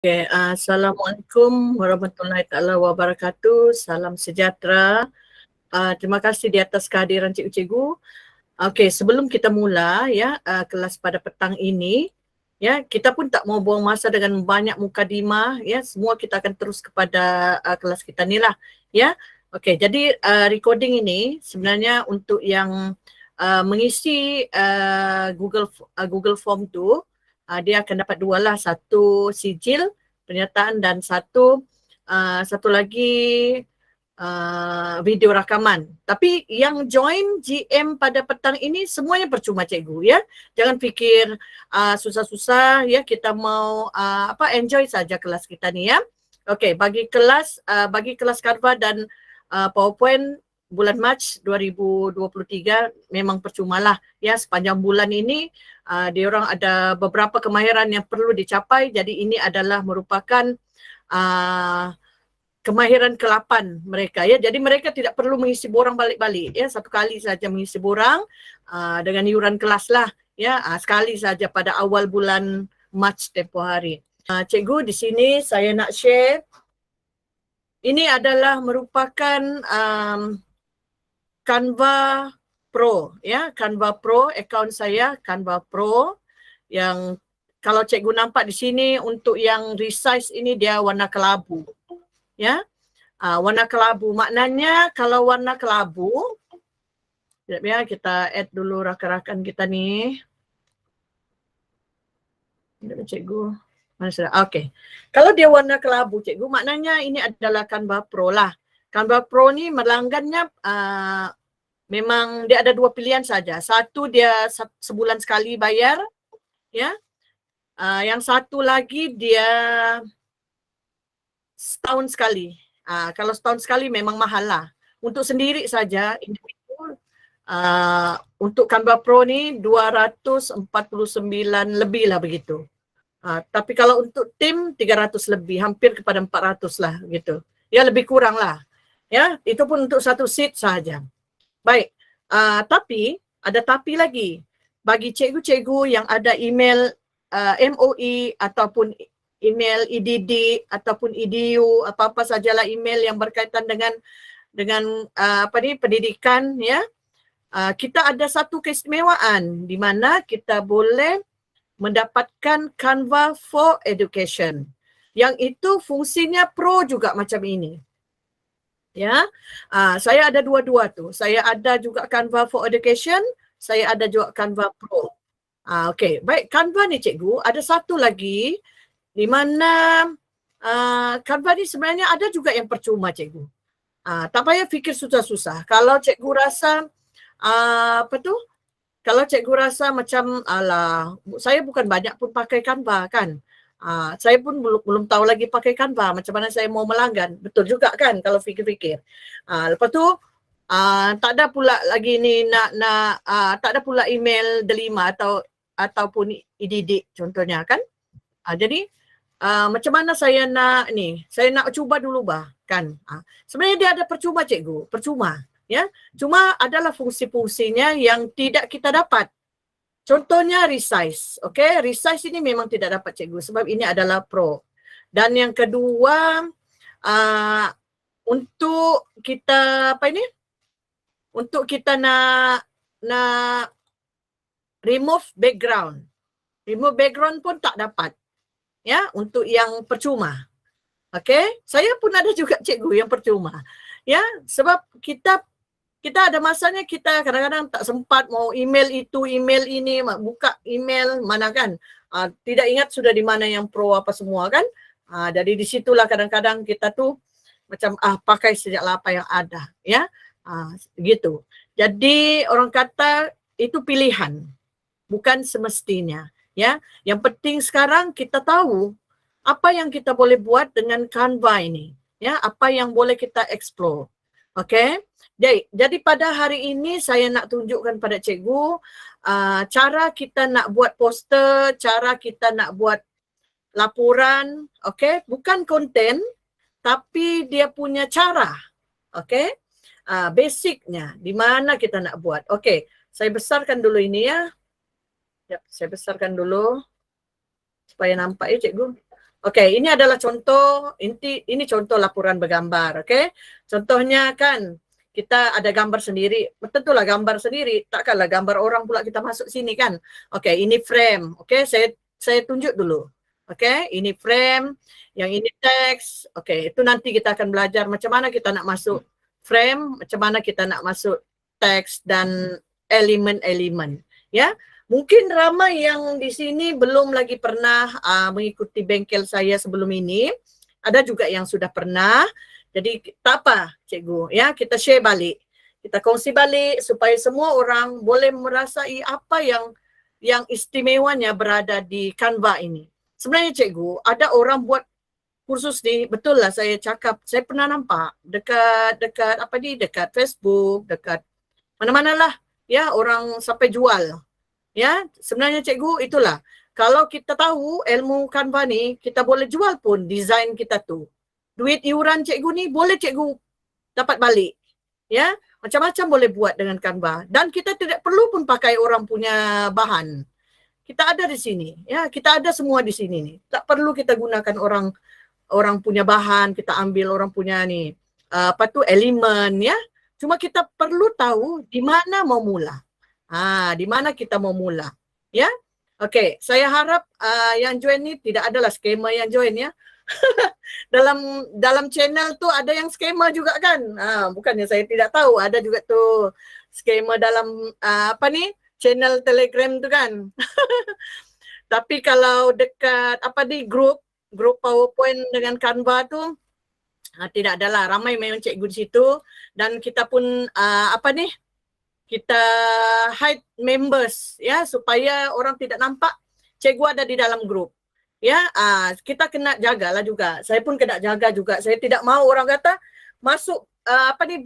Okay, Assalamualaikum warahmatullahi taala wabarakatuh. Salam sejahtera. Terima kasih di atas kehadiran cikgu-cikgu. Okay, sebelum kita mula ya kelas pada petang ini, ya kita pun tak mau buang masa dengan banyak mukadimah. Ya, semua kita akan terus kepada kelas kita ni lah. Ya, okay. Jadi recording ini sebenarnya untuk yang mengisi Google Form tu. Dia akan dapat dua lah, satu sijil pernyataan dan satu lagi video rakaman. Tapi yang join GM pada petang ini semuanya percuma cikgu ya. Jangan fikir susah-susah ya, kita mau enjoy saja kelas kita ni ya. Okey, bagi kelas Canva dan PowerPoint bulan Mac 2023 memang percumalah ya. Sepanjang bulan ini dia orang ada beberapa kemahiran yang perlu dicapai, jadi ini adalah merupakan kemahiran ke-8 mereka ya. Jadi mereka tidak perlu mengisi borang balik-balik ya, satu kali saja mengisi borang dengan iuran kelas lah ya, sekali saja pada awal bulan Mac tempoh hari. Cikgu, di sini saya nak share, ini adalah merupakan Canva Pro ya, Canva Pro, akaun saya Canva Pro yang kalau cikgu nampak di sini untuk yang resize ini dia warna kelabu ya. Warna kelabu maknanya kalau warna kelabu, sekejap ya, kita add dulu rakan-rakan kita ni. Cikgu, mana sudah? Okey. Kalau dia warna kelabu cikgu, maknanya ini adalah Canva Pro lah. Canva Pro ni melanggannya memang dia ada dua pilihan saja. Satu dia sebulan sekali bayar ya. Yang satu lagi dia setahun sekali. Kalau setahun sekali memang mahal lah. Untuk sendiri saja individu untuk Canva Pro ni 249 lebih lah begitu. Tapi kalau untuk tim 300 lebih, hampir kepada 400 lah gitu. Ya, lebih kurang lah. Ya, itu pun untuk satu seat saja. Baik, tapi ada tapi lagi. Bagi cikgu-cikgu yang ada email MOE ataupun email EDD ataupun EDU, apa-apa sajalah email yang berkaitan dengan pendidikan ya. Kita ada satu keistimewaan di mana kita boleh mendapatkan Canva for Education. Yang itu fungsinya pro juga macam ini. Ya, saya ada dua-dua tu. Saya ada juga Canva for Education, saya ada juga Canva Pro. Okey, baik, Canva ni cikgu ada satu lagi di mana Canva ni sebenarnya ada juga yang percuma cikgu. Tak payah fikir susah-susah. Kalau cikgu rasa kalau cikgu rasa macam alah, saya bukan banyak pun pakai Canva kan. Saya pun belum tahu lagi pakai Canva, macam mana saya mau melanggan. Betul juga kan kalau fikir-fikir. Lepas tu tak ada pula lagi ni tak ada pula email delima ataupun EDD contohnya kan. Jadi macam mana saya nak ni? Saya nak cuba dulu kan. Sebenarnya dia ada percuma cikgu, percuma ya. Cuma adalah fungsi-fungsinya yang tidak kita dapat. Contohnya resize, okey? Resize ini memang tidak dapat cikgu sebab ini adalah pro. Dan yang kedua, untuk kita untuk kita nak remove background. Remove background pun tak dapat. Ya, untuk yang percuma. Okey? Saya pun ada juga cikgu yang percuma. Ya, sebab kita ada masanya kita kadang-kadang tak sempat mau email itu, email ini, buka email mana kan. Tidak ingat sudah di mana yang pro apa semua kan. Jadi di situlah kadang-kadang kita tu macam pakai sajalah apa yang ada ya. Gitu. Jadi orang kata itu pilihan, bukan semestinya ya. Yang penting sekarang kita tahu apa yang kita boleh buat dengan Canva ini ya, apa yang boleh kita explore. Okey. Jadi pada hari ini saya nak tunjukkan pada cikgu cara kita nak buat poster, cara kita nak buat laporan, okey? Bukan konten tapi dia punya cara. Okey? Basicnya di mana kita nak buat. Okey, saya besarkan dulu ini ya. Saya besarkan dulu supaya nampak ya cikgu. Okey, ini adalah contoh, ini contoh laporan bergambar, okey. Contohnya kan, kita ada gambar sendiri, tentulah gambar sendiri, takkanlah gambar orang pula kita masuk sini kan. Okey, ini frame, okey, saya tunjuk dulu. Okey, ini frame, yang ini teks. Okey, itu nanti kita akan belajar macam mana kita nak masuk frame, macam mana kita nak masuk teks dan elemen-elemen, ya. Mungkin ramai yang di sini belum lagi pernah mengikuti bengkel saya sebelum ini. Ada juga yang sudah pernah. Jadi tak apa, cikgu, ya, kita share balik. Kita kongsi balik supaya semua orang boleh merasai apa yang istimewanya berada di Canva ini. Sebenarnya cikgu, ada orang buat kursus ni, betul lah saya cakap, saya pernah nampak dekat apa ni, dekat Facebook, dekat mana-mana lah, ya, orang sampai jual. Ya, sebenarnya cikgu itulah. Kalau kita tahu ilmu Canva ni, kita boleh jual pun desain kita tu. Duit iuran cikgu ni boleh cikgu dapat balik. Ya, macam-macam boleh buat dengan Canva. Dan kita tidak perlu pun pakai orang punya bahan. Kita ada di sini. Ya, kita ada semua di sini ni. Tak perlu kita gunakan orang punya bahan, kita ambil orang punya ni apa tu elemen, ya. Cuma kita perlu tahu di mana mau mula. Di mana kita mau mula, ya? Okey, saya harap yang join ni tidak adalah skema yang join, ya. dalam channel tu ada yang skema juga kan? Bukannya saya tidak tahu, ada juga tu skema dalam apa ni? Channel Telegram tu kan. Tapi kalau dekat apa ni grup PowerPoint dengan Canva tu tidak adalah, ramai memang cikgu di situ dan kita pun apa ni? Kita hide members, ya, supaya orang tidak nampak cikgu ada di dalam grup, ya. Kita kena jagalah juga, saya pun kena jaga juga. Saya tidak mau orang kata masuk apa ni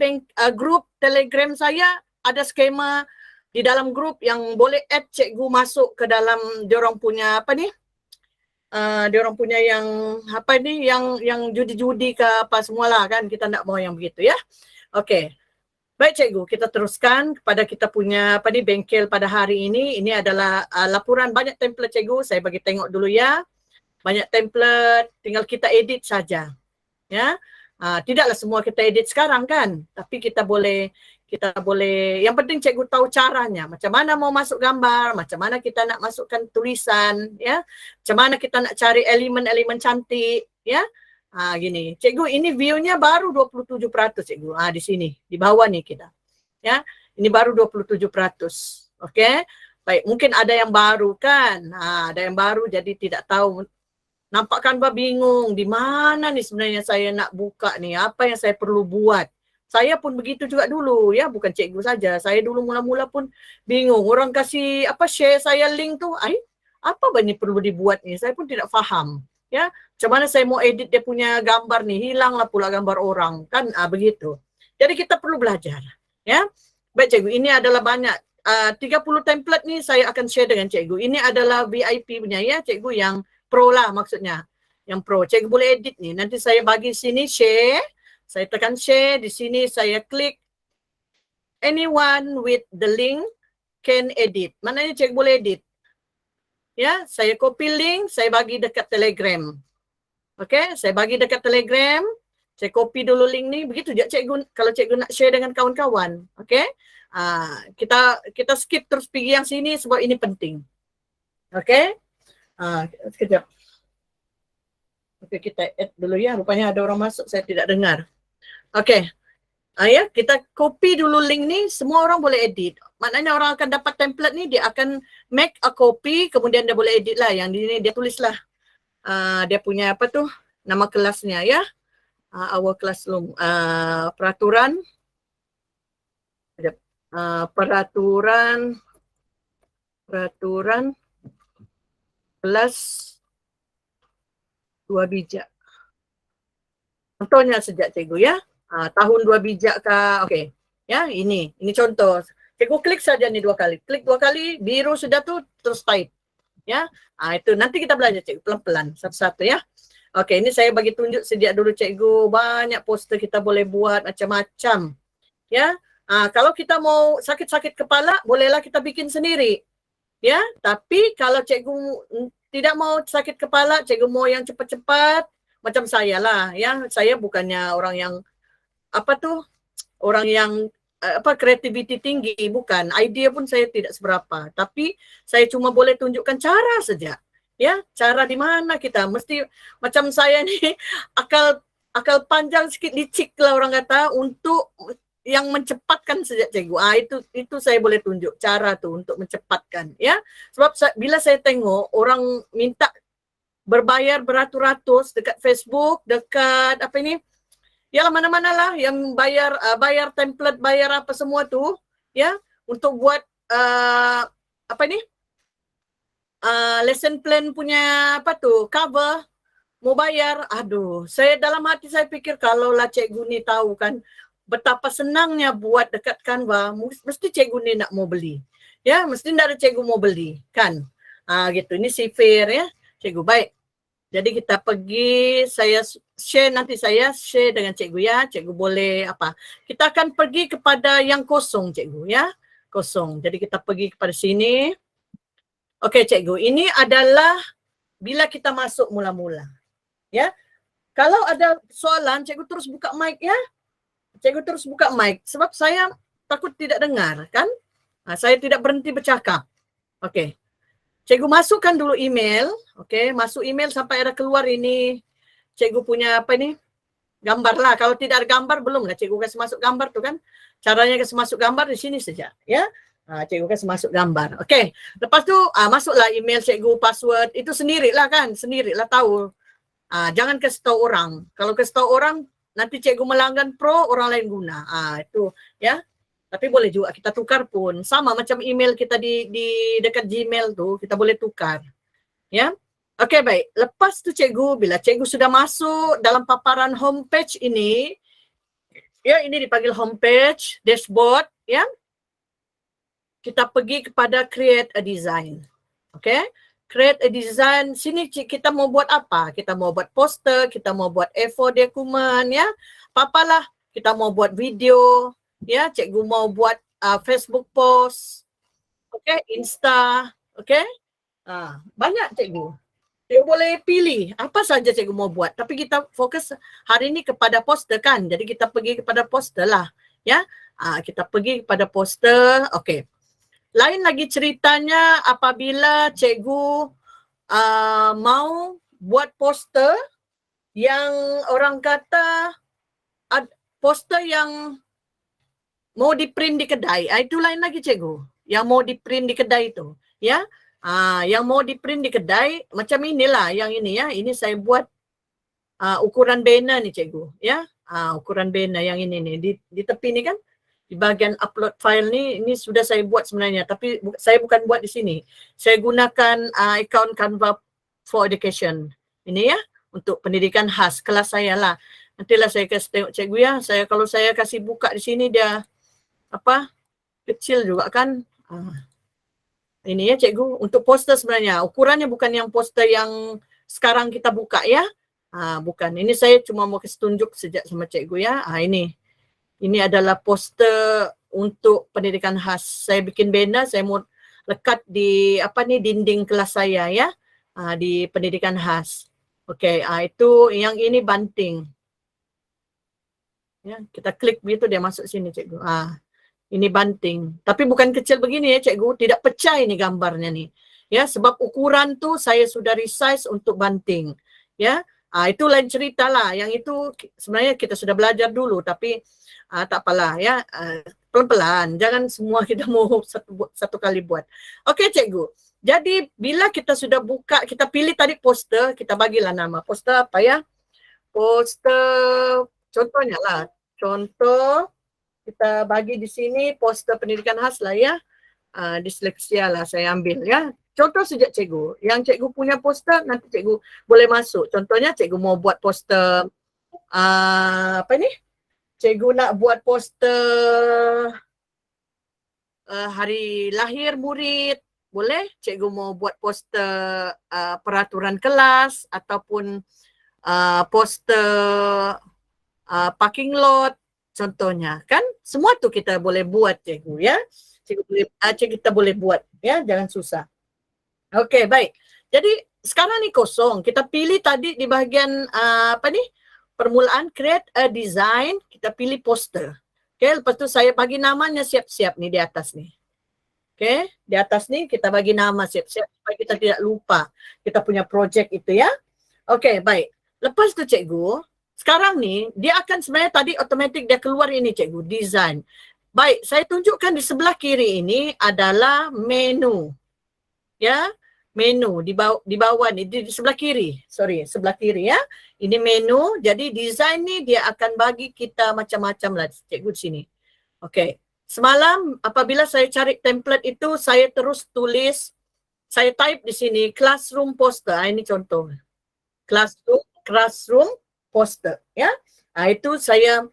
grup Telegram saya ada skema di dalam grup yang boleh add cikgu masuk ke dalam diorang punya apa ni diorang punya yang apa ni yang judi-judi ke apa semualah kan. Kita tak mau yang begitu, ya. Okey. Baik cikgu, kita teruskan kepada kita punya apa ni bengkel pada hari ini. Ini adalah laporan banyak template cikgu. Saya bagi tengok dulu, ya. Banyak template, tinggal kita edit saja. Ya. Tidaklah semua kita edit sekarang kan, tapi kita boleh yang penting cikgu tahu caranya. Macam mana mau masuk gambar, macam mana kita nak masukkan tulisan, ya. Macam mana kita nak cari elemen-elemen cantik, ya. Gini, cikgu, ini view-nya baru 27%, cikgu. Di sini, di bawah nih kita. Ya, ini baru 27%. Oke. Baik, mungkin ada yang baru kan. Ada yang baru jadi tidak tahu. Nampak kan Mbak bingung, di mana nih sebenarnya saya nak buka nih, apa yang saya perlu buat. Saya pun begitu juga dulu, ya, bukan cikgu saja. Saya dulu mula-mula pun bingung. Orang kasih apa share saya link tu, apa ini perlu dibuat nih? Saya pun tidak faham. Ya, macam mana saya mau edit dia punya gambar nih, hilanglah pula gambar orang kan, begitu. Jadi kita perlu belajar, ya. Baik cikgu, ini adalah banyak 30 template nih saya akan share dengan cikgu. Ini adalah VIP punya, ya cikgu, yang pro lah maksudnya. Yang pro, cikgu boleh edit nih. Nanti saya bagi sini share, saya tekan share, di sini saya klik anyone with the link can edit. Maknanya cikgu boleh edit. Ya, saya copy link, saya bagi dekat Telegram. Okey, saya bagi dekat Telegram. Saya copy dulu link ni. Begitu je cikgu kalau cikgu nak share dengan kawan-kawan. Okey? Kita skip terus pergi yang sini sebab ini penting. Okey? Sekejap. Okey, kita add dulu, ya. Rupanya ada orang masuk, saya tidak dengar. Okey. Ya, kita copy dulu link ni, semua orang boleh edit. Maknanya orang akan dapat template ni, dia akan make a copy, kemudian dia boleh edit lah. Yang ini dia tulislah dia punya apa tu, nama kelasnya, ya. Our classroom, peraturan kelas 2 bijak. Contohnya sejak cikgu, ya. Tahun 2 bijak kah? Okey. Ya, ini contoh. Cikgu klik saja ni 2 kali. Klik 2 kali, biru sudah tu, terus type. Ya. Itu nanti kita belajar cikgu pelan-pelan satu-satu, ya. Okey, ini saya bagi tunjuk sejak dulu cikgu. Banyak poster kita boleh buat macam-macam. Ya. Kalau kita mau sakit-sakit kepala, bolehlah kita bikin sendiri. Ya, tapi kalau cikgu tidak mau sakit kepala, cikgu mau yang cepat-cepat macam saya lah ya. Saya bukannya orang yang orang yang kreativiti tinggi, bukan. Idea pun saya tidak seberapa, tapi saya cuma boleh tunjukkan cara saja. Ya, cara di mana kita mesti macam saya nih akal panjang sedikit licik lah orang kata untuk yang mencepatkan sejak cikgu. Itu saya boleh tunjuk cara tuh untuk mencepatkan ya. Sebab bila saya tengok orang minta berbayar beratus-ratus dekat Facebook, dekat ya mana-mana lah yang bayar template, bayar apa semua tuh ya untuk buat lesson plan punya cover mau bayar. Aduh, saya dalam hati saya pikir kalaulah cikgu ni tahu kan betapa senangnya buat dekat Canva, mesti cikgu ni nak mau beli. Ya, mesti dari cikgu mau beli, kan? Gitu. Ini si Fair ya. Cikgu baik. Jadi kita pergi, nanti saya share dengan cikgu ya. Cikgu boleh kita akan pergi kepada yang kosong cikgu ya. Kosong. Jadi kita pergi kepada sini. Okey cikgu, ini adalah bila kita masuk mula-mula. Ya. Kalau ada soalan, cikgu terus buka mic ya. Cikgu terus buka mic sebab saya takut tidak dengar kan. Saya tidak berhenti bercakap. Okey. Cikgu masukkan dulu email. Okey, masuk email sampai ada keluar ini. Cikgu punya gambar lah. Kalau tidak ada gambar belum lah cikgu kasih masuk gambar tu kan. Caranya kasih masuk gambar di sini saja ya. Cikgu kasih masuk gambar. Okey. Lepas tu masuklah email cikgu, password itu sendirilah kan. Sendirilah tahu. Jangan kasih tahu orang. Kalau kasih tahu orang nanti cikgu melanggan pro, orang lain guna. Itu ya. Tapi boleh juga kita tukar pun. Sama macam email kita di dekat Gmail tu, kita boleh tukar. Ya. Okey baik. Lepas tu cikgu, bila cikgu sudah masuk dalam paparan homepage ini, ya ini dipanggil homepage, dashboard, ya. Kita pergi kepada create a design. Okey. Create a design, sini kita mau buat apa? Kita mau buat poster, kita mau buat A4 dokumen ya. Apa-apalah, kita mau buat video ya, cikgu mau buat Facebook post. Okey, Insta, okey? Banyak cikgu. Cikgu boleh pilih apa saja cikgu mau buat, tapi kita fokus hari ini kepada poster kan. Jadi kita pergi kepada poster lah ya. Kita pergi kepada poster. Okey. Lain lagi ceritanya apabila cikgu mau buat poster yang orang kata poster yang mau di-print di kedai. Itu lain lagi cikgu. Yang mau di-print di kedai itu. Ya. Yang mau di-print di kedai macam inilah yang ini ya. Ini saya buat ukuran banner ni cikgu. Ya. Ukuran banner yang ini nih. Di tepi ni kan. Di bahagian upload file ni, ini sudah saya buat sebenarnya, tapi saya bukan buat di sini. Saya gunakan account Canva for Education. Ini ya, untuk pendidikan khas kelas saya lah. Nantilah saya kasih tengok cikgu ya. Kalau saya kasih buka di sini dia kecil juga kan. Ini ya cikgu, untuk poster sebenarnya. Ukurannya bukan yang poster yang sekarang kita buka ya. Bukan. Ini saya cuma mau kasih tunjuk sejak sama cikgu ya. Ini adalah poster untuk pendidikan khas. Saya bikin banner, saya mau lekat di dinding kelas saya ya, di pendidikan khas. Okey, itu yang ini banting. Ya, kita klik begitu dia masuk sini cikgu. Ini banting. Tapi bukan kecil begini ya cikgu, tidak pecah ini gambarnya nih. Ya, sebab ukuran tu saya sudah resize untuk banting. Ya. Itu lain cerita lah. Yang itu sebenarnya kita sudah belajar dulu, tapi tak apalah ya, pelan-pelan. Jangan semua kita mau satu kali buat. Okey cikgu. Jadi bila kita sudah buka, kita pilih tadi poster, kita bagilah nama. Poster apa ya? Poster, contohnya lah. Contoh, kita bagi di sini poster pendidikan khas lah ya. Disleksia lah saya ambil ya. Contoh sejak cikgu. Yang cikgu punya poster, nanti cikgu boleh masuk. Contohnya cikgu mau buat poster, cikgu nak buat poster hari lahir murid. Boleh? Cikgu mau buat poster peraturan kelas ataupun poster parking lot. Contohnya kan. Semua tu kita boleh buat cikgu ya. Kita boleh buat ya. Jangan susah. Okey, baik. Jadi sekarang ni kosong. Kita pilih tadi di bahagian apa ni? Permulaan create a design, kita pilih poster. Okay, lepas tu saya bagi namanya siap-siap ni di atas ni. Okay, di atas ni kita bagi nama siap-siap supaya kita tidak lupa kita punya projek itu ya. Okay, baik. Lepas tu cikgu, sekarang ni dia akan sebenarnya tadi automatic dia keluar ini cikgu, design. Baik, saya tunjukkan di sebelah kiri ini adalah menu. Ya, menu di bawah ni di sebelah kiri. Sorry, sebelah kiri ya. Ini menu. Jadi design ni dia akan bagi kita macam-macam lah cikgu di sini. Okey. Semalam apabila saya cari template itu saya terus tulis, saya type di sini classroom poster. Ini contoh. Classroom poster ya. Itu saya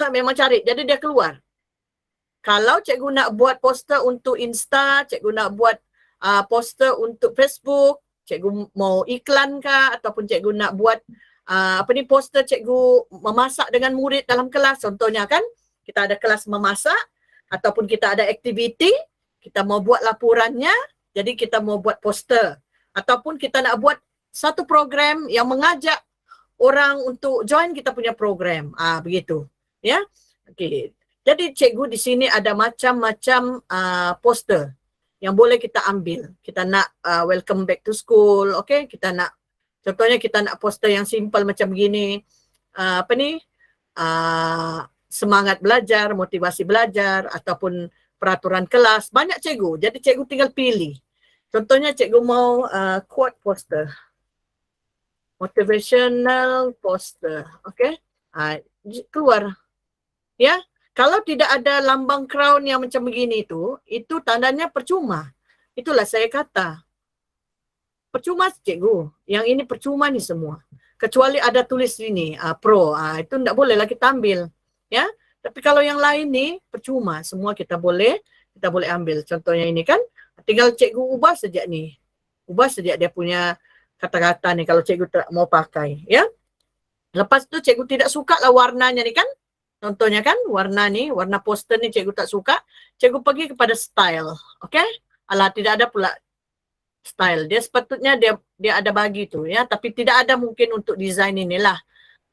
memang cari. Jadi dia keluar. Kalau cikgu nak buat poster untuk Insta, cikgu nak buat poster untuk Facebook, cikgu mau iklan kah ataupun cikgu nak buat apa ni poster cikgu memasak dengan murid dalam kelas contohnya kan, kita ada kelas memasak ataupun kita ada aktiviti, kita mau buat laporannya, jadi kita mau buat poster ataupun kita nak buat satu program yang mengajak orang untuk join kita punya program. Begitu. Ya. Okey. Jadi cikgu di sini ada macam-macam poster yang boleh kita ambil. Kita nak welcome back to school, okay? Kita nak, contohnya kita nak poster yang simple macam begini, apa ni, semangat belajar, motivasi belajar, ataupun peraturan kelas, banyak cikgu. Jadi cikgu tinggal pilih. Contohnya cikgu mau quote poster, motivational poster, okay? Keluar, ya. Kalau tidak ada lambang crown yang macam begini itu tandanya percuma. Itulah saya kata. Percuma cikgu. Yang ini percuma ni semua. Kecuali ada tulis ini, pro. Itu tidak bolehlah kita ambil. Ya. Tapi kalau yang lain ni, percuma. Semua kita boleh ambil. Contohnya ini kan, tinggal cikgu ubah sejak ni. Ubah sejak dia punya kata-kata ni kalau cikgu tak mau pakai. Ya. Lepas tu cikgu tidak suka lah warnanya ni kan. Contohnya kan warna ni, warna poster ni cikgu tak suka, cikgu pergi kepada style. Okay? Alah, tidak ada pula style. Dia sepatutnya dia ada bagi tu ya, tapi tidak ada mungkin untuk design inilah.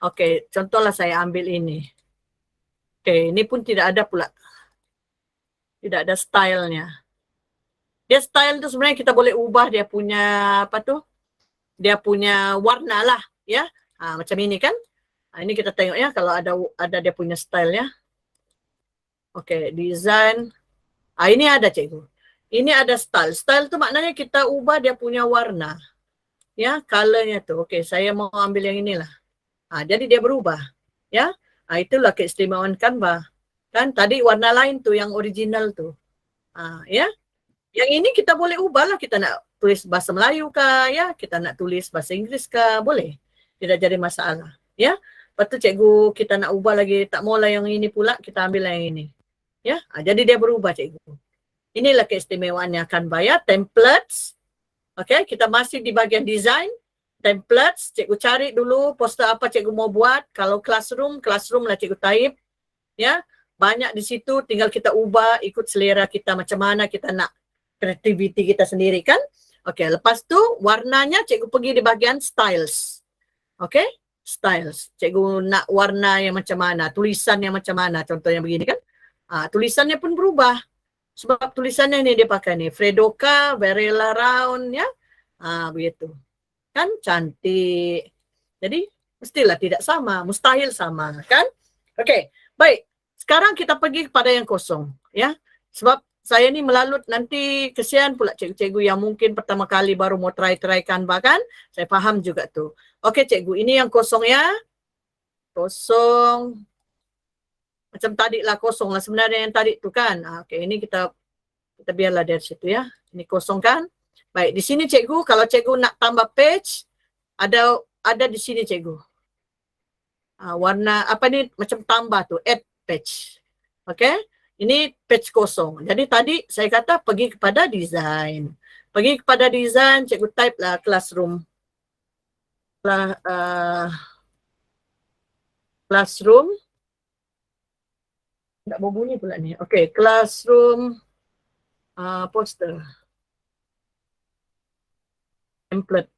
Okay, contohlah saya ambil ini. Okay, ini pun tidak ada pula. Tidak ada stylenya. Dia style tu sebenarnya kita boleh ubah dia punya apa tu? Dia punya warna lah ya. Macam ini kan. Ini kita tengok ya kalau ada dia punya style ya. Okey, design. Ini ada cikgu. Ini ada style. Style tu maknanya kita ubah dia punya warna. Ya, colornya tu. Okey, saya mau ambil yang inilah. Jadi dia berubah. Ya. Itulah keistimewaan Canva. Kan tadi warna lain tu yang original tu. Ya. Yang ini kita boleh ubah lah. Kita nak tulis bahasa Melayu kah ya, kita nak tulis bahasa Inggris kah, boleh. Tidak jadi masalah. Ya. Lepas tu cikgu kita nak ubah lagi, tak maulah yang ini pula, kita ambil yang ini. Ya, jadi dia berubah cikgu. Inilah keistimewaannya Canva ya, templates. Okay, kita masih di bagian design, templates. Cikgu cari dulu poster apa cikgu mau buat. Kalau classroom lah cikgu type. Ya, banyak di situ, tinggal kita ubah ikut selera kita macam mana kita nak kreativiti kita sendiri kan. Okay, lepas tu warnanya cikgu pergi di bagian styles. Okay. Styles. Cikgu nak warna yang macam mana, tulisan yang macam mana, contohnya begini kan. Tulisannya pun berubah. Sebab tulisannya ni dia pakai ni, Fredoka, Varela Round ya. Begitu. Kan cantik. Jadi mestilah tidak sama, mustahil sama kan. Okey, baik. Sekarang kita pergi kepada yang kosong ya. Sebab saya ni melalut nanti kesian pula cikgu-cikgu yang mungkin pertama kali baru mau try Canva kan. Saya faham juga tu. Okey cikgu, ini yang kosong ya. Kosong. Macam tadi lah kosong lah sebenarnya yang tadi tu kan. Okey, ini kita biarlah dari situ ya. Ini kosong kan. Baik, di sini cikgu, kalau cikgu nak tambah page, ada di sini cikgu. Warna apa ni macam tambah tu, add page. Okey. Ini page kosong. Jadi tadi saya kata pergi kepada design. Pergi kepada design, cikgu type lah classroom. Classroom. Tak berbunyi pula ni. Okey, classroom poster. template.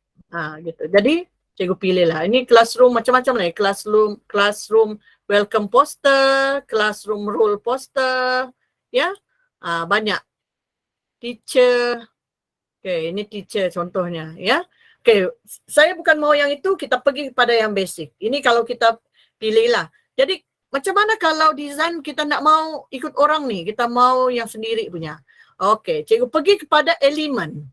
Gitu. Jadi cikgu pilih lah. Ini classroom macam-macam lah. Classroom welcome poster, classroom rule poster, ya, banyak. Teacher, ini teacher contohnya, ya. Saya bukan mau yang itu, kita pergi kepada yang basic. Ini kalau kita pilih lah. Jadi macam mana kalau desain kita nak mau ikut orang nih, kita mau yang sendiri punya. Cikgu pergi kepada element.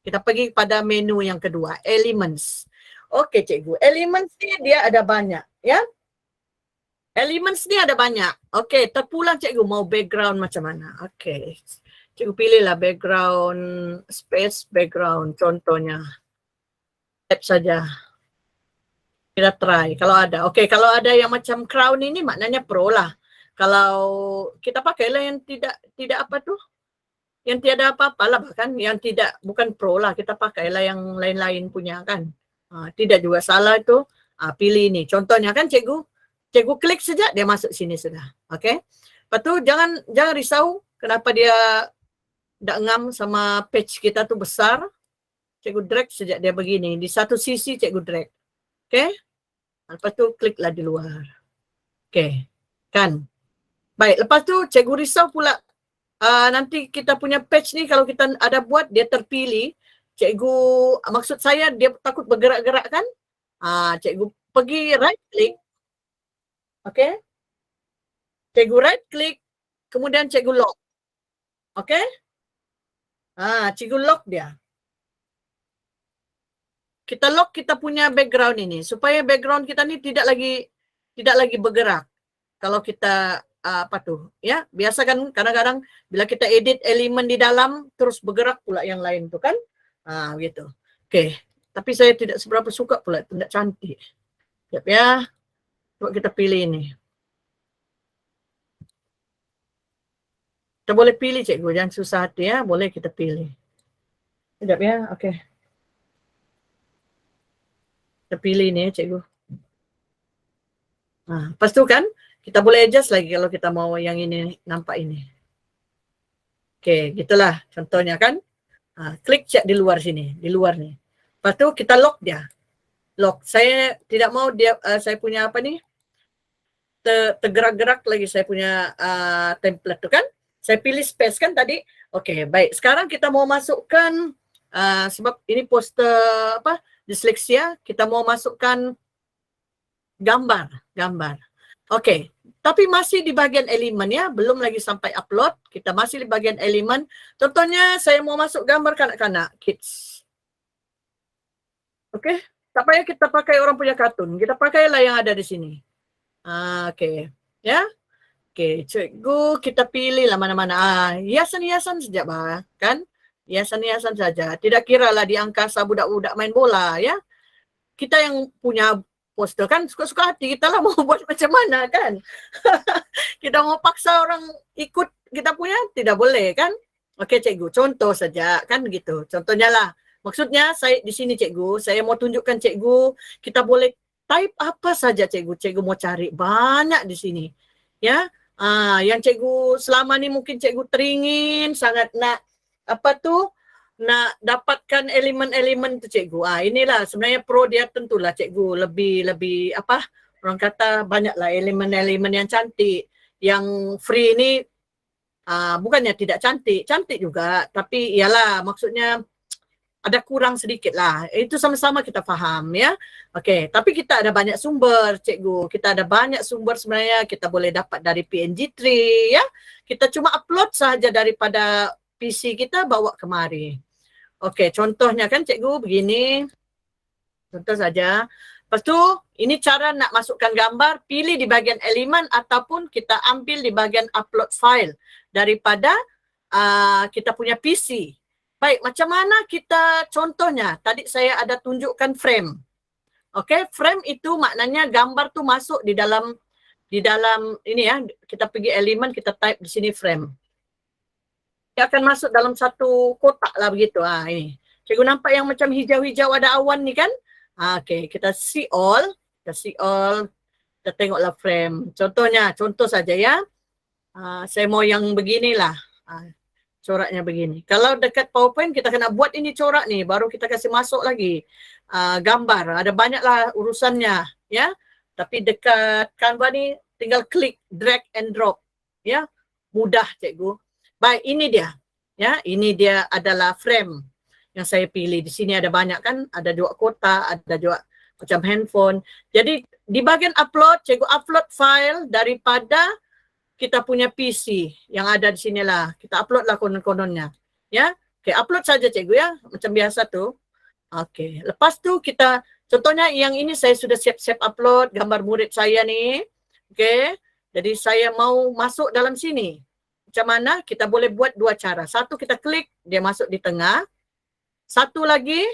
Kita pergi kepada menu yang kedua, elements. Cikgu, elements ni dia ada banyak, ya. Elements ni ada banyak. Terpulang cikgu mau background macam mana. Cikgu pilihlah background, space background contohnya. Tap saja. Kita try kalau ada. Kalau ada yang macam crown ini maknanya pro lah. Kalau kita pakailah yang tidak apa tuh, yang tiada apa-apa lah, bahkan yang bukan pro lah, kita pakailah yang lain-lain punya kan. Tidak juga salah itu. Pilih ini. Contohnya kan cikgu klik saja dia masuk sini sudah. Lepas tu jangan risau kenapa dia tak ngam sama page kita tu besar. Cikgu drag saja dia begini. Di satu sisi cikgu drag. Lepas tu kliklah di luar. Kan. Baik, lepas tu cikgu risau pula nanti kita punya page ni kalau kita ada buat dia terpilih. Cikgu, maksud saya dia takut bergerak-gerak kan? Cikgu pergi right click. Cikgu right click, kemudian cikgu lock. Cikgu lock dia. Kita lock kita punya background ini supaya background kita ni tidak lagi bergerak. Kalau kita ya, biasa kan kadang-kadang bila kita edit elemen di dalam terus bergerak pula yang lain tu kan. Begitu. Tapi saya tidak seberapa suka pula, tidak cantik. Sekejap ya. Coba kita pilih ini. Kita boleh pilih cikgu, jangan susah hati ya, boleh kita pilih. Sekejap ya, Kita pilih ni cikgu. Lepas tu kan, kita boleh adjust lagi kalau kita mau yang ini, nampak ini. Gitulah contohnya kan. Klik cek di luar sini, di luar ni. Lepas tu kita lock dia. Lock. Saya tidak mau dia, saya punya apa ni, tergerak-gerak lagi saya punya template tu kan. Saya pilih space kan tadi. Baik. Sekarang kita mau masukkan, sebab ini poster apa, disleksia, kita mau masukkan gambar. Tapi masih di bagian elemen ya, belum lagi sampai upload, kita masih di bagian elemen. Contohnya saya mau masuk gambar kanak-kanak, kids. Tak payah kita pakai orang punya kartun, kita pakailah yang ada di sini. Ya. Cikgu kita pilih lah mana-mana. Hiasan-hiasan saja kan? Hiasan-hiasan saja. Tidak kira lah di angkasa budak-budak main bola ya. Kita yang punya poster kan suka-suka hati kita lah mau buat macam mana kan. Kita mau paksa orang ikut kita punya tidak boleh kan. Cikgu, contoh saja kan gitu. Contohnya lah. Maksudnya saya di sini cikgu, saya mau tunjukkan cikgu, kita boleh type apa saja cikgu. Cikgu mau cari banyak di sini. Ya. Yang cikgu selama ni mungkin cikgu teringin sangat nak nak dapatkan elemen-elemen tu cikgu. Inilah sebenarnya pro dia tentulah cikgu lebih orang kata banyaklah elemen-elemen yang cantik. Yang free ni bukannya tidak cantik juga, tapi ialah maksudnya ada kurang sedikit lah. Itu sama-sama kita faham ya. Tapi kita ada banyak sumber cikgu. Kita ada banyak sumber sebenarnya kita boleh dapat dari PNG3 ya. Kita cuma upload saja daripada PC kita bawa kemari. Contohnya kan cikgu begini. Contoh saja. Lepas tu ini cara nak masukkan gambar, pilih di bahagian elemen ataupun kita ambil di bahagian upload file daripada kita punya PC. Baik, macam mana kita contohnya? Tadi saya ada tunjukkan frame. Frame itu maknanya gambar tu masuk di dalam ini ya, kita pergi elemen, kita type di sini frame. Dia akan masuk dalam satu kotak lah begitu. Ini. Cikgu nampak yang macam hijau-hijau ada awan ni kan? Kita see all, kita tengoklah frame. Contoh saja ya. Saya mau yang beginilah. Coraknya begini. Kalau dekat PowerPoint kita kena buat ini corak nih, baru kita kasih masuk lagi gambar. Ada banyaklah urusannya, ya. Tapi dekat Canva ni tinggal klik, drag and drop, ya. Mudah, cikgu. Baik, ini dia. Ya, ini dia adalah frame yang saya pilih. Di sini ada banyak kan, ada juga kotak, ada juga macam handphone. Jadi di bagian upload, cikgu upload file daripada kita punya PC yang ada di sinilah. Kita upload lah konon-kononnya. Ya, oke, upload saja cikgu ya, macam biasa tuh. Oke, lepas tu kita, contohnya yang ini saya sudah siap-siap upload gambar murid saya nih. Oke, jadi saya mau masuk dalam sini. Macam mana? Kita boleh buat dua cara. Satu, kita klik, dia masuk di tengah. Satu lagi,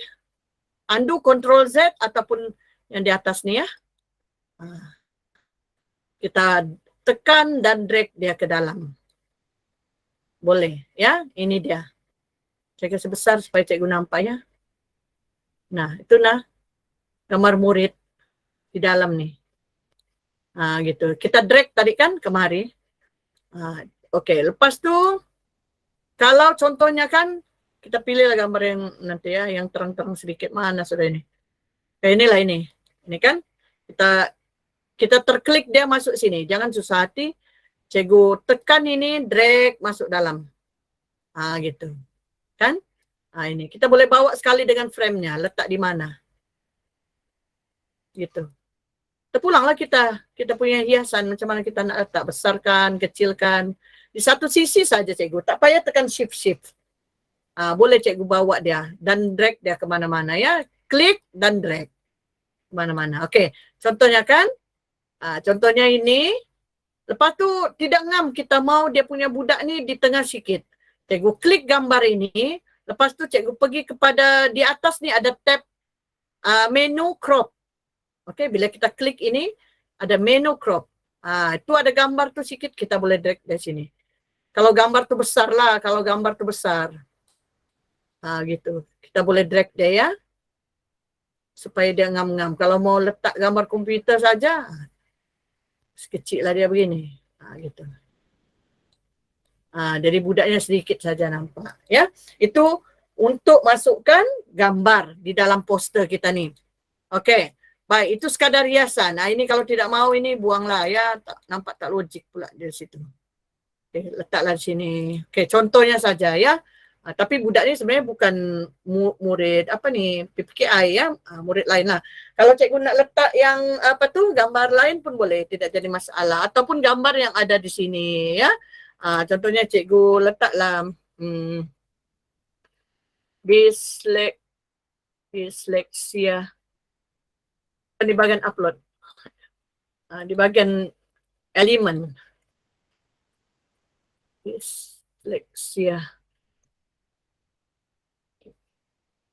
undo Ctrl Z ataupun yang di atas ni ya. Kita tekan dan drag dia ke dalam. Boleh ya, ini dia. Saya kasih besar supaya cikgu nampak ya. Nah, itulah gambar murid di dalam nih. Gitu. Kita drag tadi kan kemari. Oke, lepas tu kalau contohnya kan kita pilihlah gambar yang nanti ya, yang terang-terang sedikit. Mana sudah ini? Kayak inilah ini. Ini kan kita terklik dia masuk sini. Jangan susah hati. Cikgu tekan ini, drag masuk dalam. Gitu. Kan? Ini kita boleh bawa sekali dengan frame-nya, letak di mana. Gitu. Terpulanglah kita punya hiasan macam mana kita nak letak, besarkan, kecilkan. Di satu sisi saja cikgu, tak payah tekan shift. Boleh cikgu bawa dia dan drag dia kemana-mana ya. Klik dan drag kemana-mana. Oke, contohnya kan, contohnya ini. Lepas tu tidak ngam, kita mau dia punya budak ni di tengah sikit. Cikgu klik gambar ini, lepas tu cikgu pergi kepada di atas ni ada tab menu crop. Okey, bila kita klik ini ada menu crop. Itu ada gambar tu sikit, kita boleh drag dari sini. Kalau gambar tu besar lah, kalau gambar tu besar. Gitu. Kita boleh drag dia ya. Supaya dia ngam-ngam. Kalau mau letak gambar komputer saja, sekecil lah dia begini. Gitu. Jadi budaknya sedikit saja nampak. Ya, itu untuk masukkan gambar di dalam poster kita ni. Okey. Baik, itu sekadar hiasan. Ini kalau tidak mau ini buanglah ya. Nampak tak logik pula di situ. Okay, letaklah di sini. Okey, contohnya saja ya. Tapi budak ni sebenarnya bukan murid apa ni PPKI ya, murid lain lah. Kalau cikgu nak letak yang apa tu gambar lain pun boleh, tidak jadi masalah. Ataupun gambar yang ada di sini ya. Contohnya cikgu letaklah disleksia di bagian upload, di bagian elemen disleksia.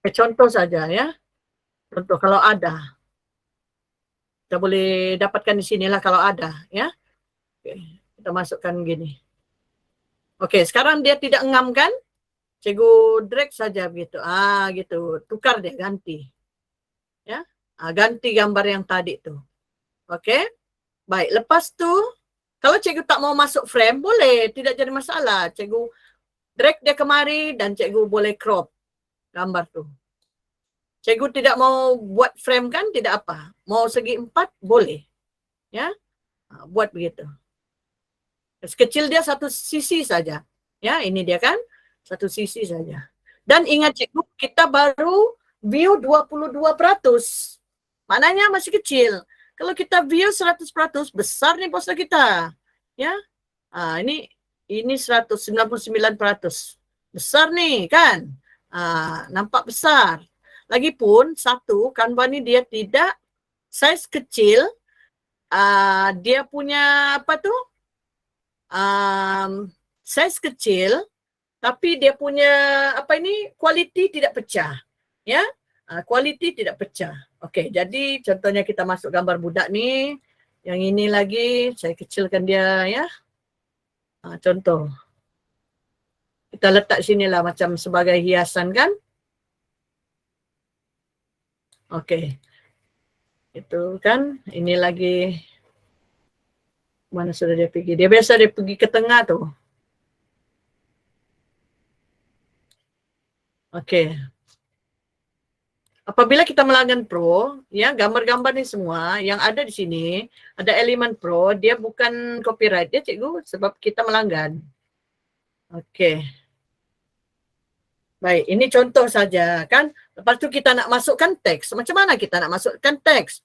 Contoh saja ya, contoh kalau ada, kita boleh dapatkan di sinilah kalau ada ya. Oke, kita masukkan gini. Oke, sekarang dia tidak ngam kan? Cikgu drag saja begitu. Gitu. Tukar dia, ganti. Ya. Ganti gambar yang tadi tu. Oke. Baik, lepas tu kalau cikgu tak mau masuk frame boleh, tidak jadi masalah. Cikgu drag dia kemari dan cikgu boleh crop gambar tu. Cikgu tidak mau buat frame kan, tidak apa. Mau segi 4 boleh. Ya. Buat begitu. Sekecil dia satu sisi saja. Ya, ini dia kan. Satu sisi saja. Dan ingat cikgu, kita baru view 22%. Maknanya masih kecil. Kalau kita view 100%, besar nih poster kita. Ya. Ini 199%. Besar nih kan. Nampak besar. Lagipun satu, Canva ni dia tidak size kecil. Dia punya apa tu? Size kecil, tapi dia punya apa ini kualiti tidak pecah, ya, kualiti tidak pecah. Okey, jadi contohnya kita masuk gambar budak ni, yang ini lagi saya kecilkan dia ya. Contoh, kita letak sinilah macam sebagai hiasan kan. Okey, itu kan ini lagi. Mana sudah dia pergi? Dia biasa dia pergi ke tengah tu. Okey. Apabila kita melanggan Pro, ya gambar-gambar ni semua yang ada di sini, ada elemen Pro, dia bukan copyright ya cikgu sebab kita melanggan. Okey. Baik, ini contoh saja kan. Lepas tu kita nak masukkan teks. Macam mana kita nak masukkan teks?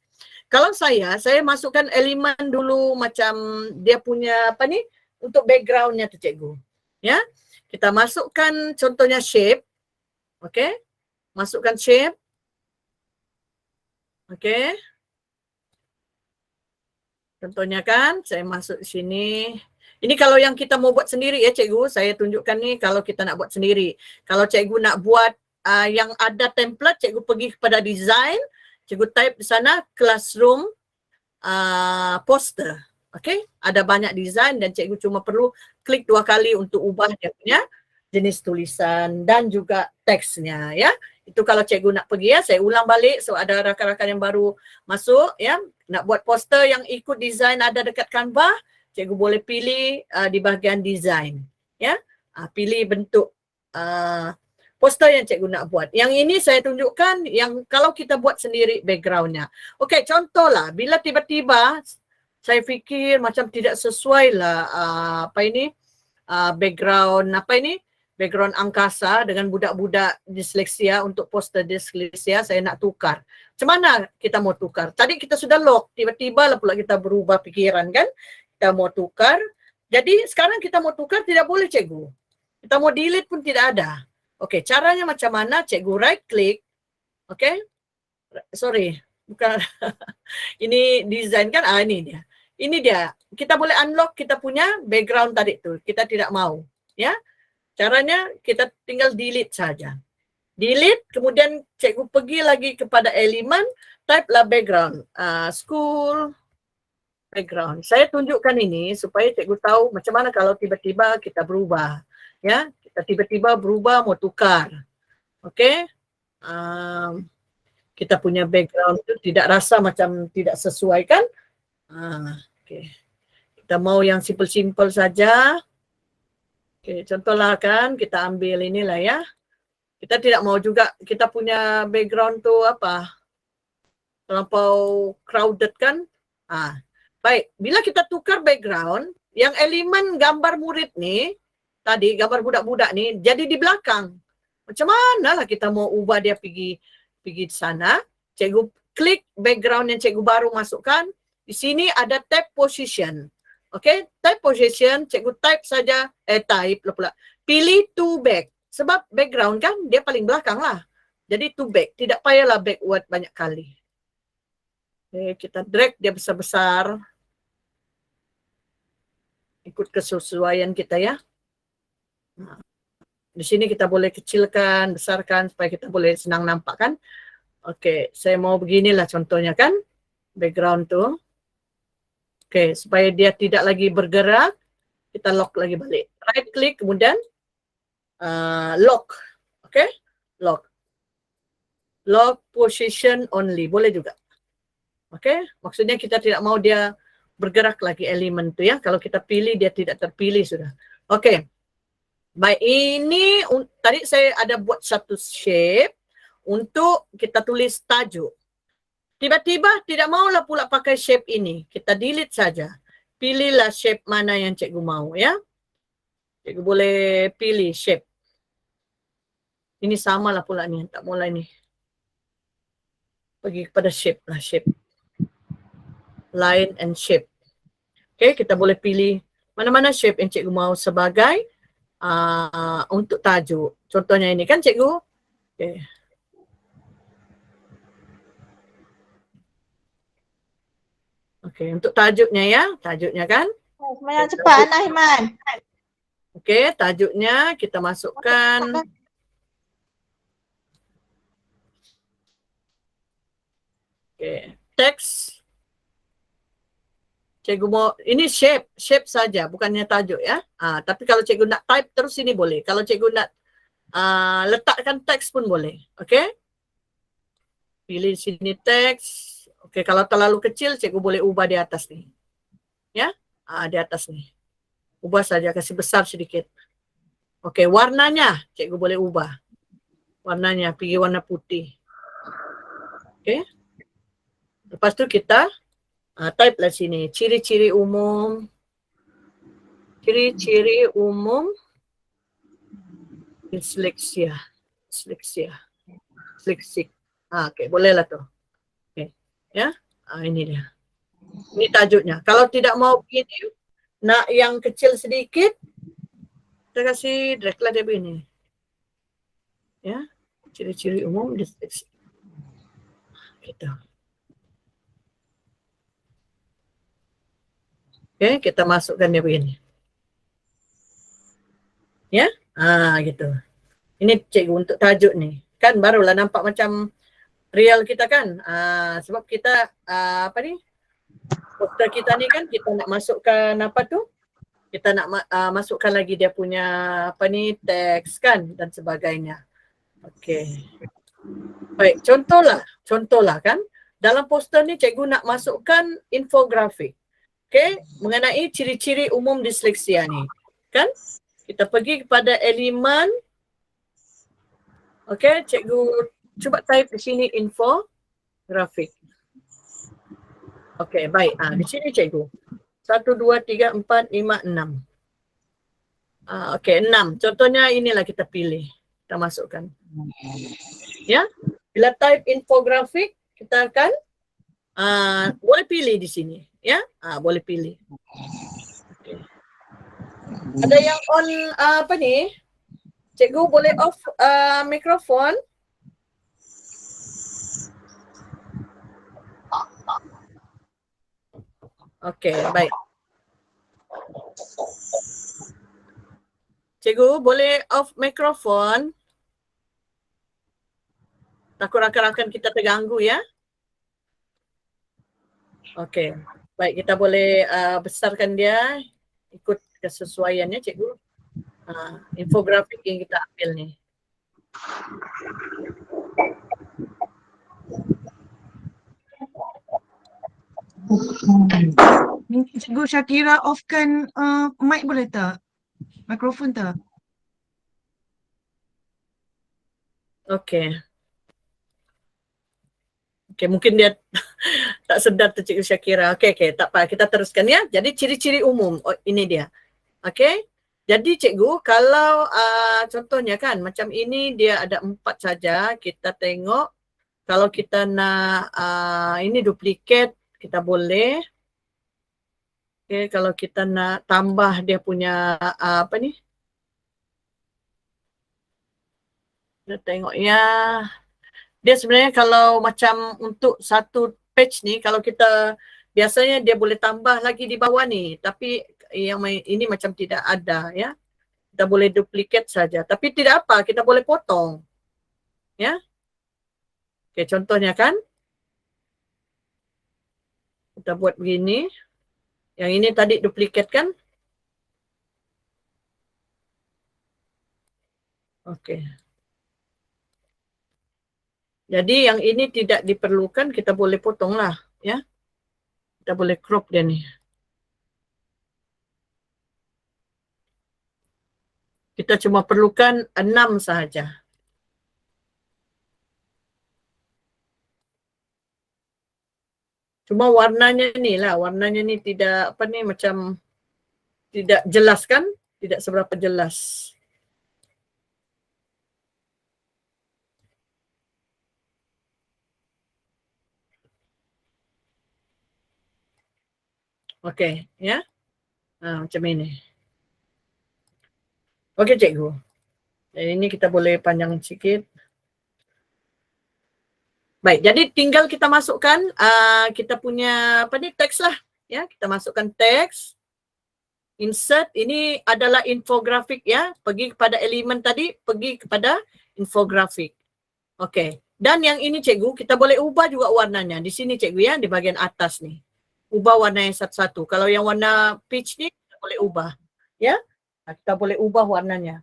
Kalau saya masukkan elemen dulu macam dia punya apa ni untuk backgroundnya tu cikgu. Ya, kita masukkan contohnya shape. Okey, masukkan shape. Okey. Contohnya kan, saya masuk sini. Ini kalau yang kita mau buat sendiri ya cikgu, saya tunjukkan ni kalau kita nak buat sendiri. Kalau cikgu nak buat yang ada template, cikgu pergi kepada design, cikgu type di sana classroom poster. Okey, ada banyak design dan cikgu cuma perlu klik 2 kali untuk ubah dia punya jenis tulisan dan juga teksnya ya. Itu kalau cikgu nak pergi ya, saya ulang balik so ada rakan-rakan yang baru masuk ya, nak buat poster yang ikut design ada dekat Canva, cikgu boleh pilih di bahagian design ya. Pilih bentuk poster yang cikgu nak buat. Yang ini saya tunjukkan yang kalau kita buat sendiri backgroundnya. Okey, contohlah bila tiba-tiba saya fikir macam tidak sesuai lah apa ini background apa ini background angkasa dengan budak-budak disleksia untuk poster disleksia saya nak tukar. Macam mana kita mau tukar? Tadi kita sudah lock, tiba-tiba lah pula kita berubah pikiran kan? Kita mau tukar. Jadi sekarang kita mau tukar tidak boleh cikgu. Kita mau delete pun tidak ada. Okey, caranya macam mana? Cikgu right click. Okey. Sorry, bukan ini design kan? Ini dia. Ini dia. Kita boleh unlock kita punya background tadi tu. Kita tidak mau, ya. Caranya kita tinggal delete saja. Delete, kemudian cikgu pergi lagi kepada elemen, type lah background. School background. Saya tunjukkan ini supaya cikgu tahu macam mana kalau tiba-tiba kita berubah. Ya, kita tiba-tiba berubah mau tukar. Okey. Kita punya background itu tidak rasa macam tidak sesuai kan? Okay. Kita mau yang simple-simple saja. Okay, contohlah kan kita ambil inilah ya. Kita tidak mau juga kita punya background tu apa? Terlampau crowded kan? Baik, bila kita tukar background, yang elemen gambar murid ni, tadi gambar budak-budak ni jadi di belakang. Macam mana lah kita mau ubah dia pergi di sana? Cikgu klik background yang cikgu baru masukkan. Di sini ada tab position. Okey, tab position, cikgu type saja, type pula. Pilih to back. Sebab background kan dia paling belakang lah. Jadi to back, tidak payahlah backward banyak kali. Okay, kita drag dia besar-besar. Ikut kesesuaian kita ya. Di sini kita boleh kecilkan, besarkan supaya kita boleh senang nampak kan. Okey, saya mau beginilah contohnya kan. Background tu. Okey, supaya dia tidak lagi bergerak, kita lock lagi balik. Right click kemudian lock. Okey? Lock. Lock position only. Boleh juga. Okey? Maksudnya kita tidak mau dia bergerak lagi elemen tu ya. Kalau kita pilih dia tidak terpilih sudah. Okey. Baik, ini tadi saya ada buat satu shape untuk kita tulis tajuk. Tiba-tiba tidak maulah pula pakai shape ini. Kita delete saja. Pilihlah shape mana yang cikgu mau ya. Cikgu boleh pilih shape. Ini samalah pula ni. Tak mulai ni. Pergi kepada shape lah. Shape. Line and shape. Okay, kita boleh pilih mana-mana shape yang cikgu mau sebagai untuk tajuk. Contohnya ini kan cikgu. Okay. Okey, untuk tajuknya ya, tajuknya kan. Semuanya cepat Anak Himan. Okey, tajuknya kita masukkan. Okey, teks. Cikgu mau, ini shape saja, bukannya tajuk ya. Tapi kalau cikgu nak type terus ini boleh. Kalau cikgu nak letakkan teks pun boleh. Okey. Pilih sini teks. Okey, kalau terlalu kecil cikgu boleh ubah di atas ni. Ya, di atas ni. Ubah saja, kasih besar sedikit. Okey, warnanya cikgu boleh ubah. warnanya, pergi warna putih. Okey. Lepas tu kita type lah sini, ciri-ciri umum. Ciri-ciri umum disleksia. Disleksik. Okey, bolehlah tu. Okey. Ya. Ini dia. Ini tajuknya. Kalau tidak mau begini, nak yang kecil sedikit, kita kasih drag lah dia begini. Ya. Ciri-ciri umum disleksia. Gitu. Okey, kita masukkan dia begini. Ya. Gitu. Ini cikgu untuk tajuk ni. Kan barulah nampak macam real kita kan. Sebab kita apa ni? Poster kita ni kan kita nak masukkan apa tu? Kita nak masukkan lagi dia punya apa ni, teks kan dan sebagainya. Okey. Baik, contohlah kan. Dalam poster ni cikgu nak masukkan infografik. Okey, mengenai ciri-ciri umum disleksia ni. Kan? Kita pergi kepada elemen. Okey, cikgu cuba type di sini infografik. Okey, baik. Di sini cikgu. 1, 2, 3, 4, 5, 6. Okey, 6. Contohnya inilah kita pilih. Kita masukkan. Ya. Bila type infografik, kita akan boleh pilih di sini. Ya. Boleh pilih. Okay. Ada yang on apa ni? Cikgu boleh off mikrofon. Okey, baik. Cikgu boleh off mikrofon. Takut rakan-rakan kita terganggu ya. Okey. Baik, kita boleh besarkan dia ikut kesesuaiannya cikgu. Infografik yang kita ambil ni. Cikgu Syakira offkan mic boleh tak? Mikrofon tak? Okey. Okey, mungkin dia tak sedar tu Cikgu Syakira. Okey, tak apa. Kita teruskan ya. Jadi ciri-ciri umum. Ini dia. Okey. Jadi cikgu, kalau contohnya kan macam ini dia ada 4 saja. Kita tengok kalau kita nak ini duplikat, kita boleh. Okey, kalau kita nak tambah dia punya apa ni? Kita tengok ya. Dia sebenarnya kalau macam untuk satu page ni, kalau kita biasanya dia boleh tambah lagi di bawah ni. Tapi yang ini macam tidak ada ya. Kita boleh duplikat saja. Tapi tidak apa, kita boleh potong. Ya. Okey, contohnya kan. Kita buat begini. Yang ini tadi duplikat kan. Okey. Jadi yang ini tidak diperlukan, kita boleh potong lah. Ya. Kita boleh crop dia ni. Kita cuma perlukan 6 sahaja. Cuma warnanya ni lah, warnanya ni tidak apa ni macam tidak jelas kan? Tidak seberapa jelas. Okey, ya. Macam ini. Okey cikgu. Jadi ini kita boleh panjang sikit. Baik, jadi tinggal kita masukkan kita punya apa ni teks lah. Ya, kita masukkan teks. Insert, ini adalah infografik ya. Pergi kepada elemen tadi, pergi kepada infografik. Okey. Dan yang ini cikgu, kita boleh ubah juga warnanya. Di sini cikgu ya, di bahagian atas ni. Ubah warna yang satu-satu. Kalau yang warna peach ni, kita boleh ubah. Ya, kita boleh ubah warnanya.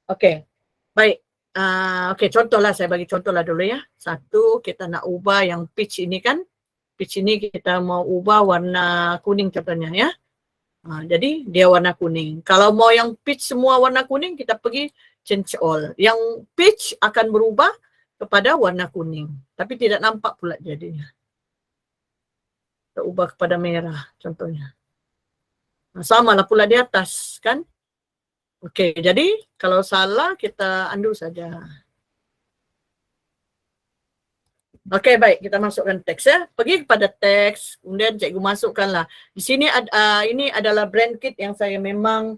Okey. Baik. Okey, contohlah saya bagi contohlah dulu ya. Satu, kita nak ubah yang peach ini kan. Peach ini kita mau ubah warna kuning contohnya ya. Jadi dia warna kuning. Kalau mau yang peach semua warna kuning, kita pergi change all. Yang peach akan berubah kepada warna kuning. Tapi tidak nampak pula jadinya. Kita ubah kepada merah contohnya. Sama lah pula di atas kan. Okey, jadi kalau salah kita undo saja. Okey, baik, kita masukkan teks ya. Pergi kepada teks, kemudian cikgu masukkanlah. Di sini ini adalah brand kit yang saya memang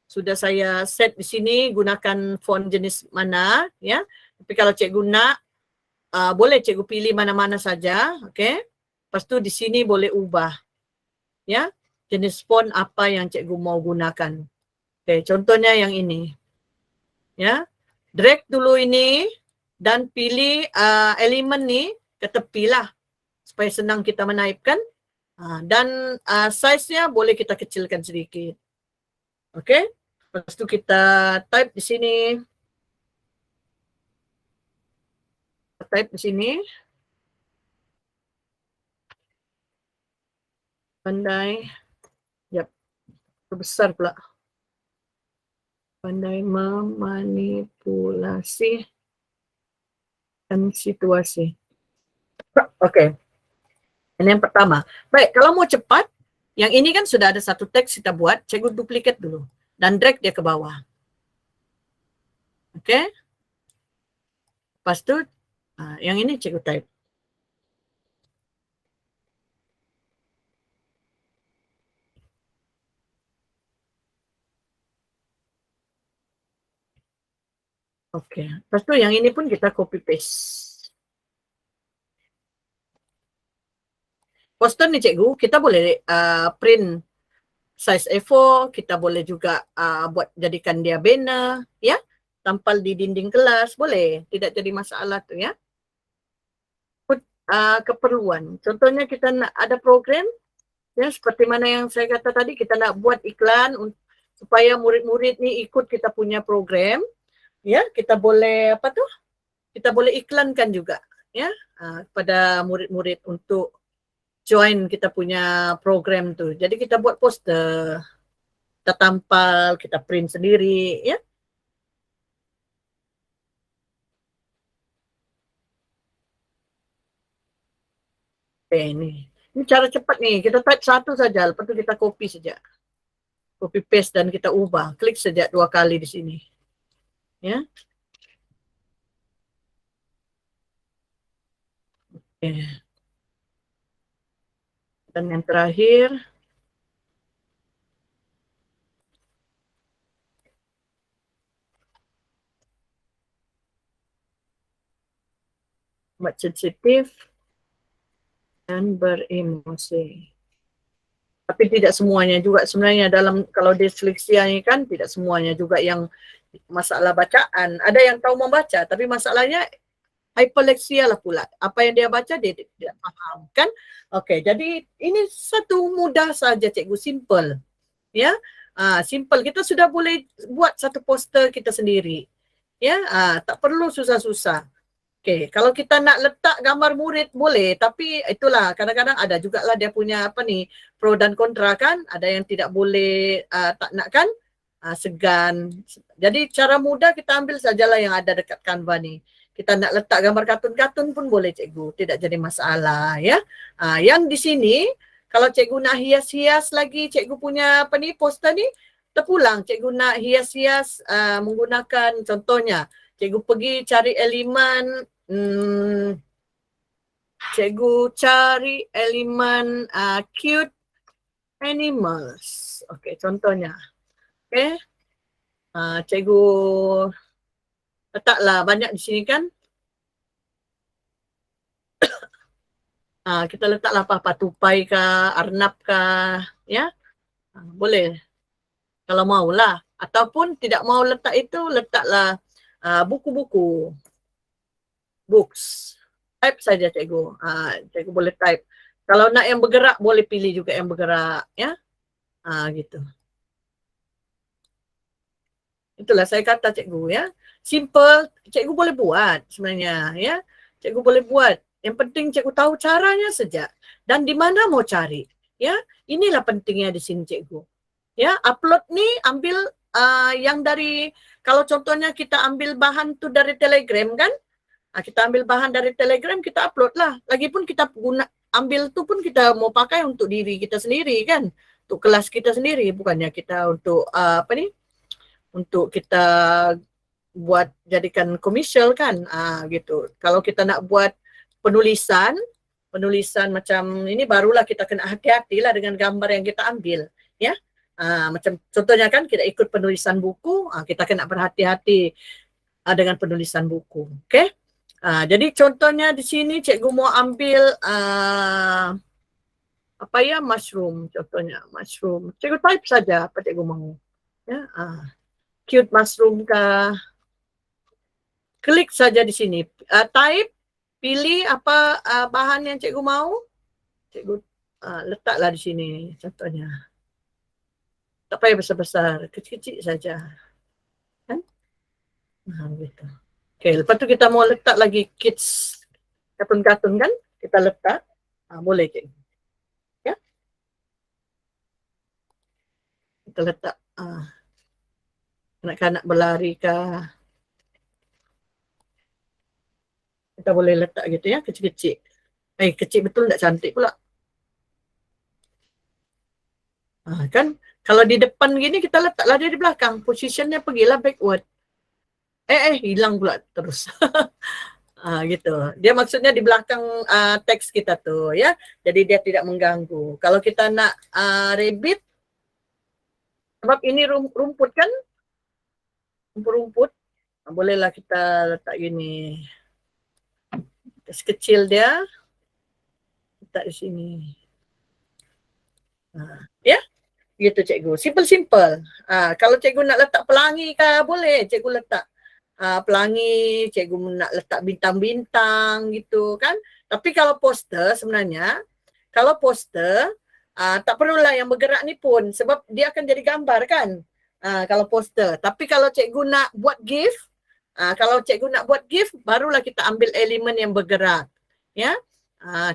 sudah saya set di sini gunakan font jenis mana ya. Tapi kalau cikgu nak boleh cikgu pilih mana-mana saja, okey. Lepas tu di sini boleh ubah ya. Jenis font apa yang cikgu mau gunakan. Okey, contohnya yang ini. Ya. Drag dulu ini dan pilih elemen ni ke tepi lah supaya senang kita menaipkan dan size-nya boleh kita kecilkan sedikit. Okey, lepas tu kita type di sini. Type di sini. Pandai. Yap, besar pula. Pandai memanipulasi dan situasi. Okey. Ini yang pertama. Baik, kalau mau cepat, yang ini kan sudah ada satu teks kita buat, cikgu duplicate dulu dan drag dia ke bawah. Okey. Lepas tu, yang ini cikgu type. Okey. Lepas tu yang ini pun kita copy paste. Poster ni cikgu, kita boleh print size A4, kita boleh juga buat jadikan dia banner, ya. Tampal di dinding kelas, boleh. Tidak jadi masalah tu ya. Keperluan. Contohnya kita nak ada program, ya seperti mana yang saya kata tadi, kita nak buat iklan supaya murid-murid ni ikut kita punya program, ya. Kita boleh kita boleh iklankan juga, ya, kepada murid-murid untuk join kita punya program tu. Jadi kita buat poster, kita tampal, kita print sendiri, ya. Ini cara cepat nih. Kita type satu saja, lepas tu kita copy saja. Copy paste dan kita ubah. Klik saja 2 kali di sini. Ya. Okay. Dan yang terakhir, buat sensitif dan beremosi. Tapi tidak semuanya juga sebenarnya dalam kalau disleksia ni kan tidak semuanya juga yang masalah bacaan. Ada yang tahu membaca tapi masalahnya hyperleksia lah pula. Apa yang dia baca dia tidak faham kan? Okey, jadi ini satu mudah saja cikgu, simple. Ya. Simple. Kita sudah boleh buat satu poster kita sendiri. Ya, tak perlu susah-susah. Okey, kalau kita nak letak gambar murid boleh, tapi itulah kadang-kadang ada jugalah dia punya pro dan kontra kan, ada yang tidak boleh tak nak kan, segan. Jadi cara mudah kita ambil sajalah yang ada dekat Canva ni. Kita nak letak gambar kartun-kartun pun boleh cikgu, tidak jadi masalah ya. Yang di sini kalau cikgu nak hias-hias lagi cikgu punya poster ni, terpulang cikgu nak hias-hias menggunakan contohnya cikgu pergi cari elemen, cikgu cari elemen cute animals. Okey, contohnya. Okey. Cikgu letaklah banyak di sini kan. Kita letaklah apa-apa, tupai kah, arnab kah, ya. Boleh. Kalau maulah. Ataupun tidak mau letak itu, letaklah buku-buku. Books. Type saja cikgu. Cikgu boleh type. Kalau nak yang bergerak, boleh pilih juga yang bergerak. Ya. Gitu. Itulah saya kata cikgu ya. Simple. Cikgu boleh buat sebenarnya. Ya. Cikgu boleh buat. Yang penting cikgu tahu caranya saja. Dan di mana mau cari. Ya, inilah pentingnya di sini cikgu. Ya, upload nih ambil yang dari, kalau contohnya kita ambil bahan tuh dari Telegram kan, kita ambil bahan dari Telegram, kita upload lah. Lagipun kita ambil tuh pun kita mau pakai untuk diri kita sendiri kan, untuk kelas kita sendiri, bukannya kita untuk apa nih, untuk kita buat jadikan komersial kan, gitu. Kalau kita nak buat penulisan macam ini, barulah kita kena hati-hati lah dengan gambar yang kita ambil, ya. Macam contohnya kan kita ikut penulisan buku, kita kena berhati-hati dengan penulisan buku, oke? Jadi contohnya di sini cikgu mau ambil apa ya, mushroom, contohnya mushroom. Cikgu type saja apa cikgu mau, ya. Cute mushroom kah? Klik saja di sini, type, pilih apa bahan yang cikgu mau, cikgu letaklah di sini contohnya. Tak payah besar-besar, kecil-kecil saja. Kan? Gitu. Oke, lepas tu kita mau letak lagi kids, kartun-kartun kan, kita letak, boleh cikgu. Ya? Kita letak anak-anak berlari kah, kita boleh letak gitu ya, kecil-kecil. Kecil betul tak cantik pula. Kan kalau di depan gini kita letaklah dia di belakang, positionnya pergilah backward. Hilang pula terus. Gitu. Dia maksudnya di belakang teks kita tuh ya. Jadi dia tidak mengganggu. Kalau kita nak rabbit, sebab ini rumput kan, rumput, bolehlah kita letak gini. Sekecil dia, letak di sini. Ya, gitu cikgu. Simple-simple. Kalau cikgu nak letak pelangi kah, boleh cikgu letak pelangi, cikgu nak letak bintang-bintang gitu kan. Tapi kalau poster sebenarnya, kalau poster tak perlulah yang bergerak ni pun, sebab dia akan jadi gambar kan, kalau poster. Tapi kalau cikgu nak buat GIF, barulah kita ambil elemen yang bergerak, ya.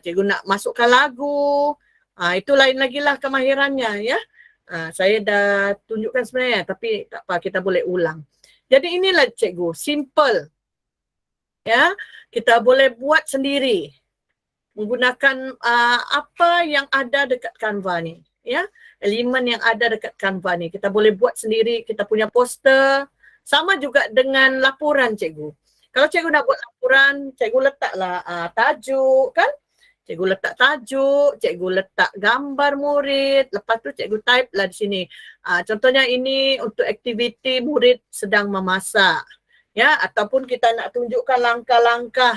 Cikgu nak masukkan lagu, itu lain lagi lah kemahirannya, ya. Saya dah tunjukkan sebenarnya, tapi tak apa, kita boleh ulang. Jadi inilah cikgu, simple, ya. Kita boleh buat sendiri menggunakan apa yang ada dekat Canva ni, ya. Elemen yang ada dekat Canva ni kita boleh buat sendiri. Kita punya poster, sama juga dengan laporan cikgu. Kalau cikgu nak buat laporan, cikgu letaklah tajuk kan. Cikgu letak tajuk, cikgu letak gambar murid, lepas tu cikgu type lah di sini. Contohnya ini untuk aktiviti murid sedang memasak, ya, ataupun kita nak tunjukkan langkah-langkah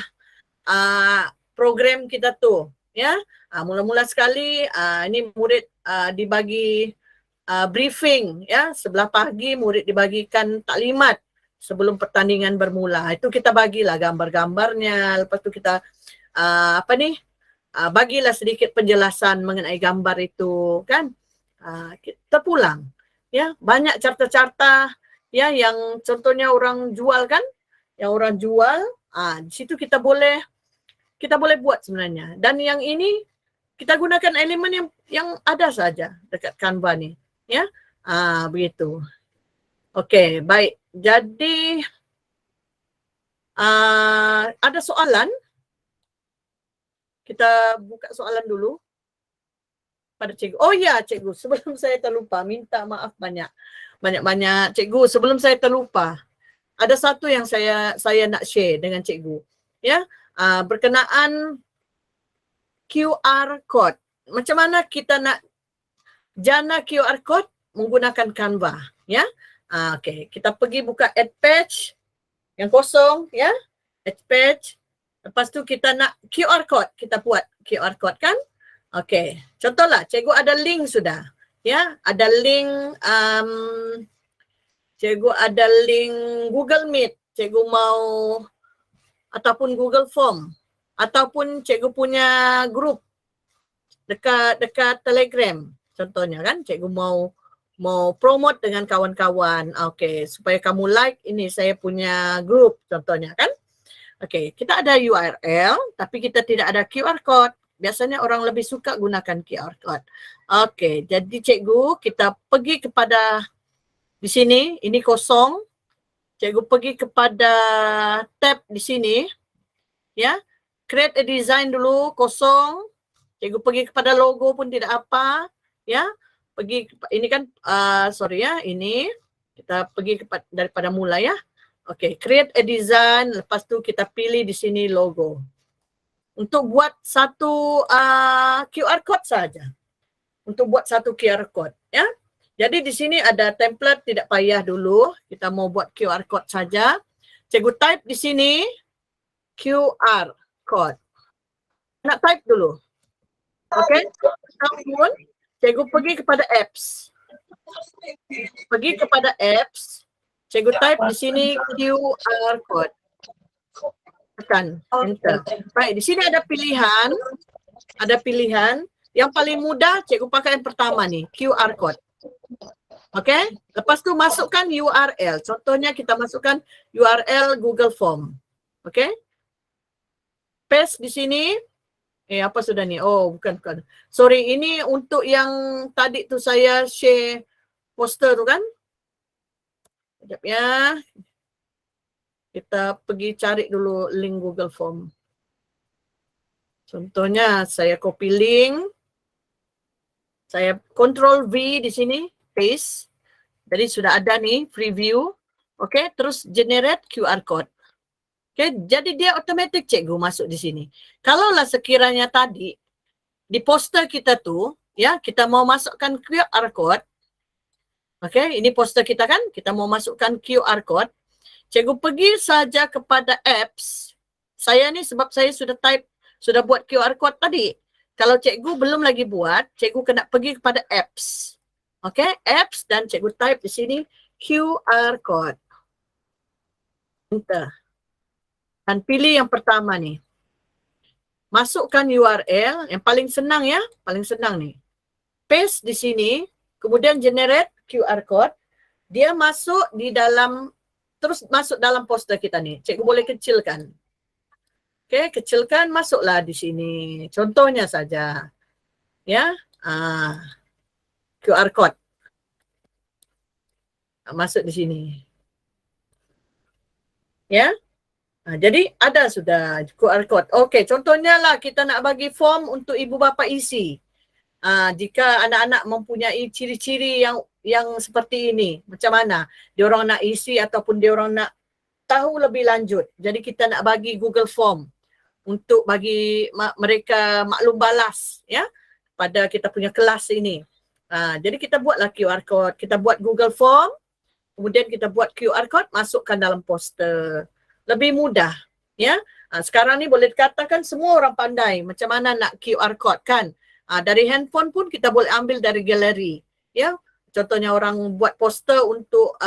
program kita tu, ya. Mula-mula sekali ini murid dibagi briefing, ya. Sebelah pagi murid dibagikan taklimat sebelum pertandingan bermula. Itu kita bagilah gambar-gambarnya, lepas tu kita bagilah sedikit penjelasan mengenai gambar itu kan. Kita pulang, ya. Banyak carta-carta, ya, yang contohnya orang jual kan, yang orang jual, di situ kita boleh buat sebenarnya. Dan yang ini kita gunakan elemen yang ada saja dekat Canva ni, ya. Begitu. Okey, baik. Jadi ada soalan? Kita buka soalan dulu pada cikgu. Oh ya cikgu, sebelum saya terlupa, minta maaf banyak-banyak cikgu. Sebelum saya terlupa, ada satu yang saya nak share dengan cikgu, ya. Berkenaan QR code. Macam mana kita nak jana QR code menggunakan Canva, ya. Okey, kita pergi buka add page yang kosong, ya. Add page. Lepas tu kita nak QR code, kita buat QR code kan. Okey, contohlah cikgu ada link sudah, ya. Ada link cikgu ada link Google Meet, cikgu mau, ataupun Google Form, ataupun cikgu punya grup dekat Telegram contohnya kan, cikgu mau promote dengan kawan-kawan. Okey, supaya kamu like ini saya punya grup contohnya kan. Okey, kita ada URL tapi kita tidak ada QR code. biasanya orang lebih suka gunakan QR code. Okey, jadi cikgu kita pergi kepada di sini, ini kosong. Cikgu pergi kepada tab di sini, ya. Create a design dulu, kosong. Cikgu pergi kepada logo pun tidak apa, ya. Pergi ini kan sorry ya, ini kita pergi daripada mula ya. Okey, create a design, lepas tu kita pilih di sini logo. Untuk buat satu QR code saja. Untuk buat satu QR code, ya. Jadi di sini ada template, tidak payah dulu. Kita mau buat QR code saja. Cikgu type di sini QR code. Nak type dulu. Okey. Kemudian cikgu pergi kepada apps. Pergi kepada apps. Cikgu type di sini QR code. Tekan enter. Baik, di sini ada pilihan. Ada pilihan. Yang paling mudah cikgu pakai yang pertama nih, QR code. Okey, lepas tu masukkan URL. Contohnya kita masukkan URL Google Form. Okey. Paste di sini. Apa sudah ni? Oh, bukan. Sorry, ini untuk yang tadi tu saya share poster tu kan. Sekejap ya. Kita pergi cari dulu link Google Form. Contohnya saya copy link. Saya Ctrl V di sini, paste. Jadi sudah ada nih preview. Okey, terus generate QR code. Okey, jadi dia automatic cikgu masuk di sini. Kalaulah sekiranya tadi di poster kita tu, ya, kita mau masukkan QR code. Okey, ini poster kita kan, kita mau masukkan QR code. Cikgu pergi saja kepada apps. Saya ni sebab saya sudah buat QR code tadi. Kalau cikgu belum lagi buat, cikgu kena pergi kepada apps. Okey, apps dan cikgu type di sini QR code. Enter. Dan pilih yang pertama ni. Masukkan URL, yang paling senang ya, paling senang ni. Paste di sini, kemudian generate QR code. Dia masuk di dalam, terus masuk dalam poster kita ni. Cikgu boleh kecilkan. Okey, kecilkan, masuklah di sini. Contohnya saja. Ya. QR code. Masuk di sini. Ya. Jadi ada sudah QR code. Okey, contohnya lah kita nak bagi form untuk ibu bapa isi. Jika anak-anak mempunyai ciri-ciri yang seperti ini, macam mana dia orang nak isi ataupun dia orang nak tahu lebih lanjut. Jadi kita nak bagi Google Form untuk bagi mereka maklum balas ya pada kita punya kelas ini. Jadi kita buatlah QR code, kita buat Google Form, kemudian kita buat QR code, masukkan dalam poster. Lebih mudah ya. Sekarang ni boleh dikatakan semua orang pandai macam mana nak QR code kan. Dari handphone pun kita boleh ambil dari galeri ya. Contohnya orang buat poster untuk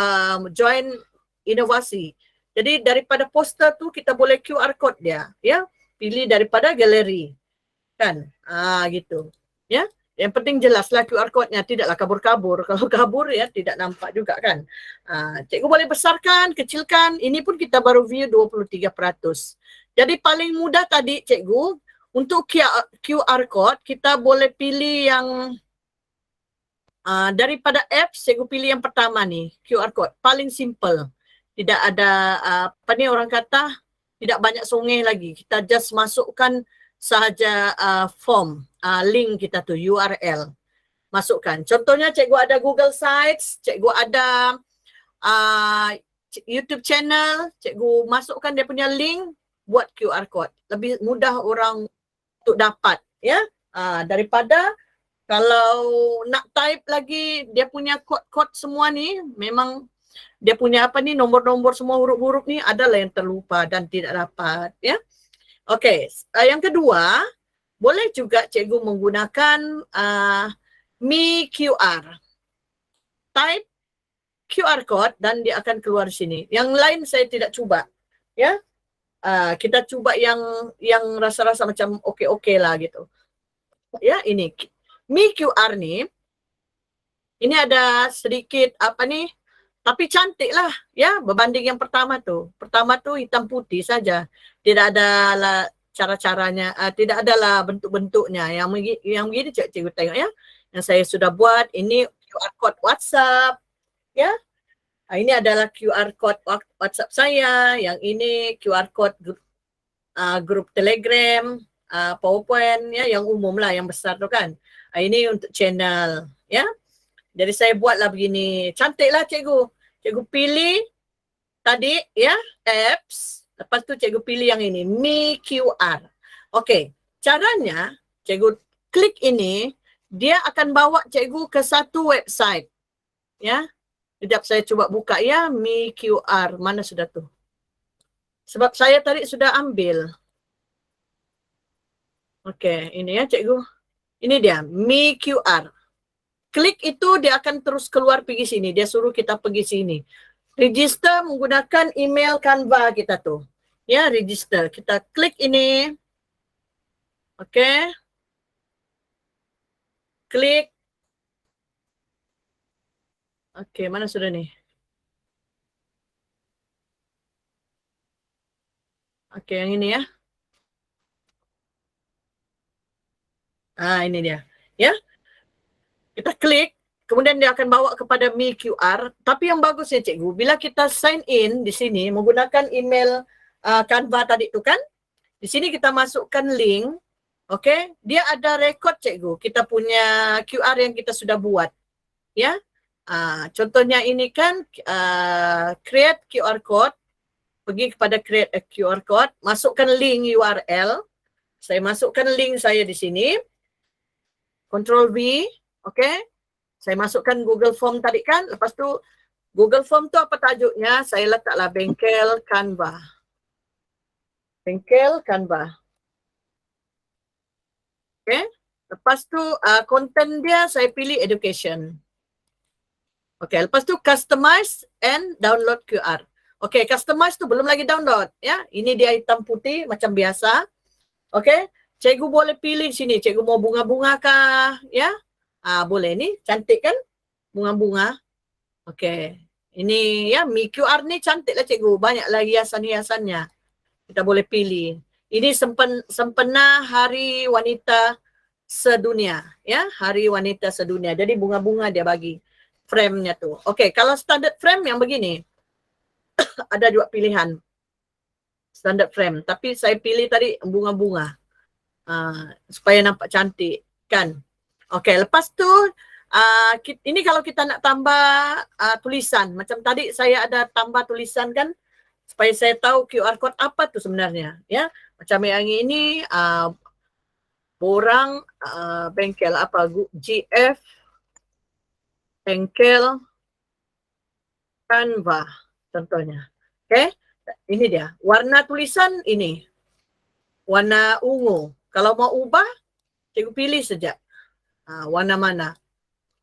join inovasi. Jadi daripada poster tu kita boleh QR code dia ya. Pilih daripada galeri kan. Gitu ya. Yang penting jelaslah QR code-nya, tidaklah kabur-kabur. Kalau kabur ya tidak nampak juga kan. Cikgu boleh besarkan, kecilkan. Ini pun kita baru view 23%. Jadi paling mudah tadi cikgu, untuk QR code kita boleh pilih yang daripada apps, cikgu pilih yang pertama nih, QR code. Paling simple. Tidak ada apa ni orang kata, tidak banyak songeh lagi. Kita just masukkan sahaja form, link kita tu, URL. Masukkan. Contohnya cikgu ada Google Sites, cikgu ada YouTube channel, cikgu masukkan dia punya link, buat QR code. Lebih mudah orang untuk dapat ya. Daripada kalau nak type lagi dia punya kod-kod semua ni, memang dia punya apa ni, nombor-nombor semua huruf-huruf ni adalah yang terlupa dan tidak dapat ya. Okey, yang kedua, boleh juga cikgu menggunakan Mi QR. Type QR code dan dia akan keluar di sini. Yang lain saya tidak cuba, ya. Kita cuba yang rasa-rasa macam okey lah gitu. Ya, ini Mi QR ni, ini ada sedikit apa ni, tapi cantik lah ya berbanding yang pertama tu. Pertama tu hitam putih saja. Tidak ada cara-caranya, tidak adalah bentuk-bentuknya. Yang begini cikgu tengok ya. Yang saya sudah buat, ini QR code WhatsApp, ya. Ini adalah QR code WhatsApp saya, yang ini QR code grup Telegram, PowerPoint, ya, yang umum lah, yang besar tu kan. Ini untuk channel, ya. Jadi saya buatlah begini, cantiklah cikgu. Cikgu pilih tadi, ya, apps. Lepas tu cikgu pilih yang ini, Mi QR. Okey, caranya cikgu klik ini, dia akan bawa cikgu ke satu website. Ya. Sekejap saya cuba buka ya, Mi QR. Mana sudah tu? Sebab saya tadi sudah ambil. Okey, ini ya cikgu. Ini dia, Mi QR. Klik itu dia akan terus keluar pergi sini. Dia suruh kita pergi sini. Register menggunakan email Canva kita tu. Ya, register. Kita klik ini. Okey. Klik. Okey, mana sudah ni? Okey, yang ini ya. Ini dia. Ya. Kita klik. Kemudian dia akan bawa kepada Mi QR. Tapi yang bagusnya cikgu, bila kita sign in di sini menggunakan email Canva tadi tu kan, di sini kita masukkan link, okey, dia ada rekod cikgu, kita punya QR yang kita sudah buat, ya. Contohnya ini kan create QR code, pergi kepada create a QR code, masukkan link URL, saya masukkan link saya di sini, Ctrl V, okey. Saya masukkan Google Form tadi kan, lepas tu Google Form tu apa tajuknya, saya letaklah bengkel Canva. Bengkel Canva. Okay. Lepas tu content dia saya pilih education. Okay, lepas tu customize and download QR. Okay, customize tu belum lagi download. Ya, ini dia hitam putih macam biasa. Okay, cikgu boleh pilih sini, cikgu mau bunga-bunga kah, ya? Boleh ni, cantik kan? Bunga-bunga. Okey. Ini ya, Mi QR ni cantik lah cikgu. Banyaklah hiasan-hiasannya. Kita boleh pilih. Ini sempena Hari Wanita Sedunia. Ya, Hari Wanita Sedunia. Jadi bunga-bunga dia bagi frame-nya tu. Okey, kalau standard frame yang begini. Ada juga pilihan. Standard frame. Tapi saya pilih tadi bunga-bunga. Supaya nampak cantik. Kan? Okey, lepas tu ini kalau kita nak tambah tulisan. Macam tadi saya ada tambah tulisan kan, supaya saya tahu QR code apa tu sebenarnya. Ya, macam yang ini borang bengkel apa, GF bengkel Canva contohnya. Okey, ini dia. Warna tulisan ini. Warna ungu. Kalau mau ubah, cikgu pilih saja. Warna mana?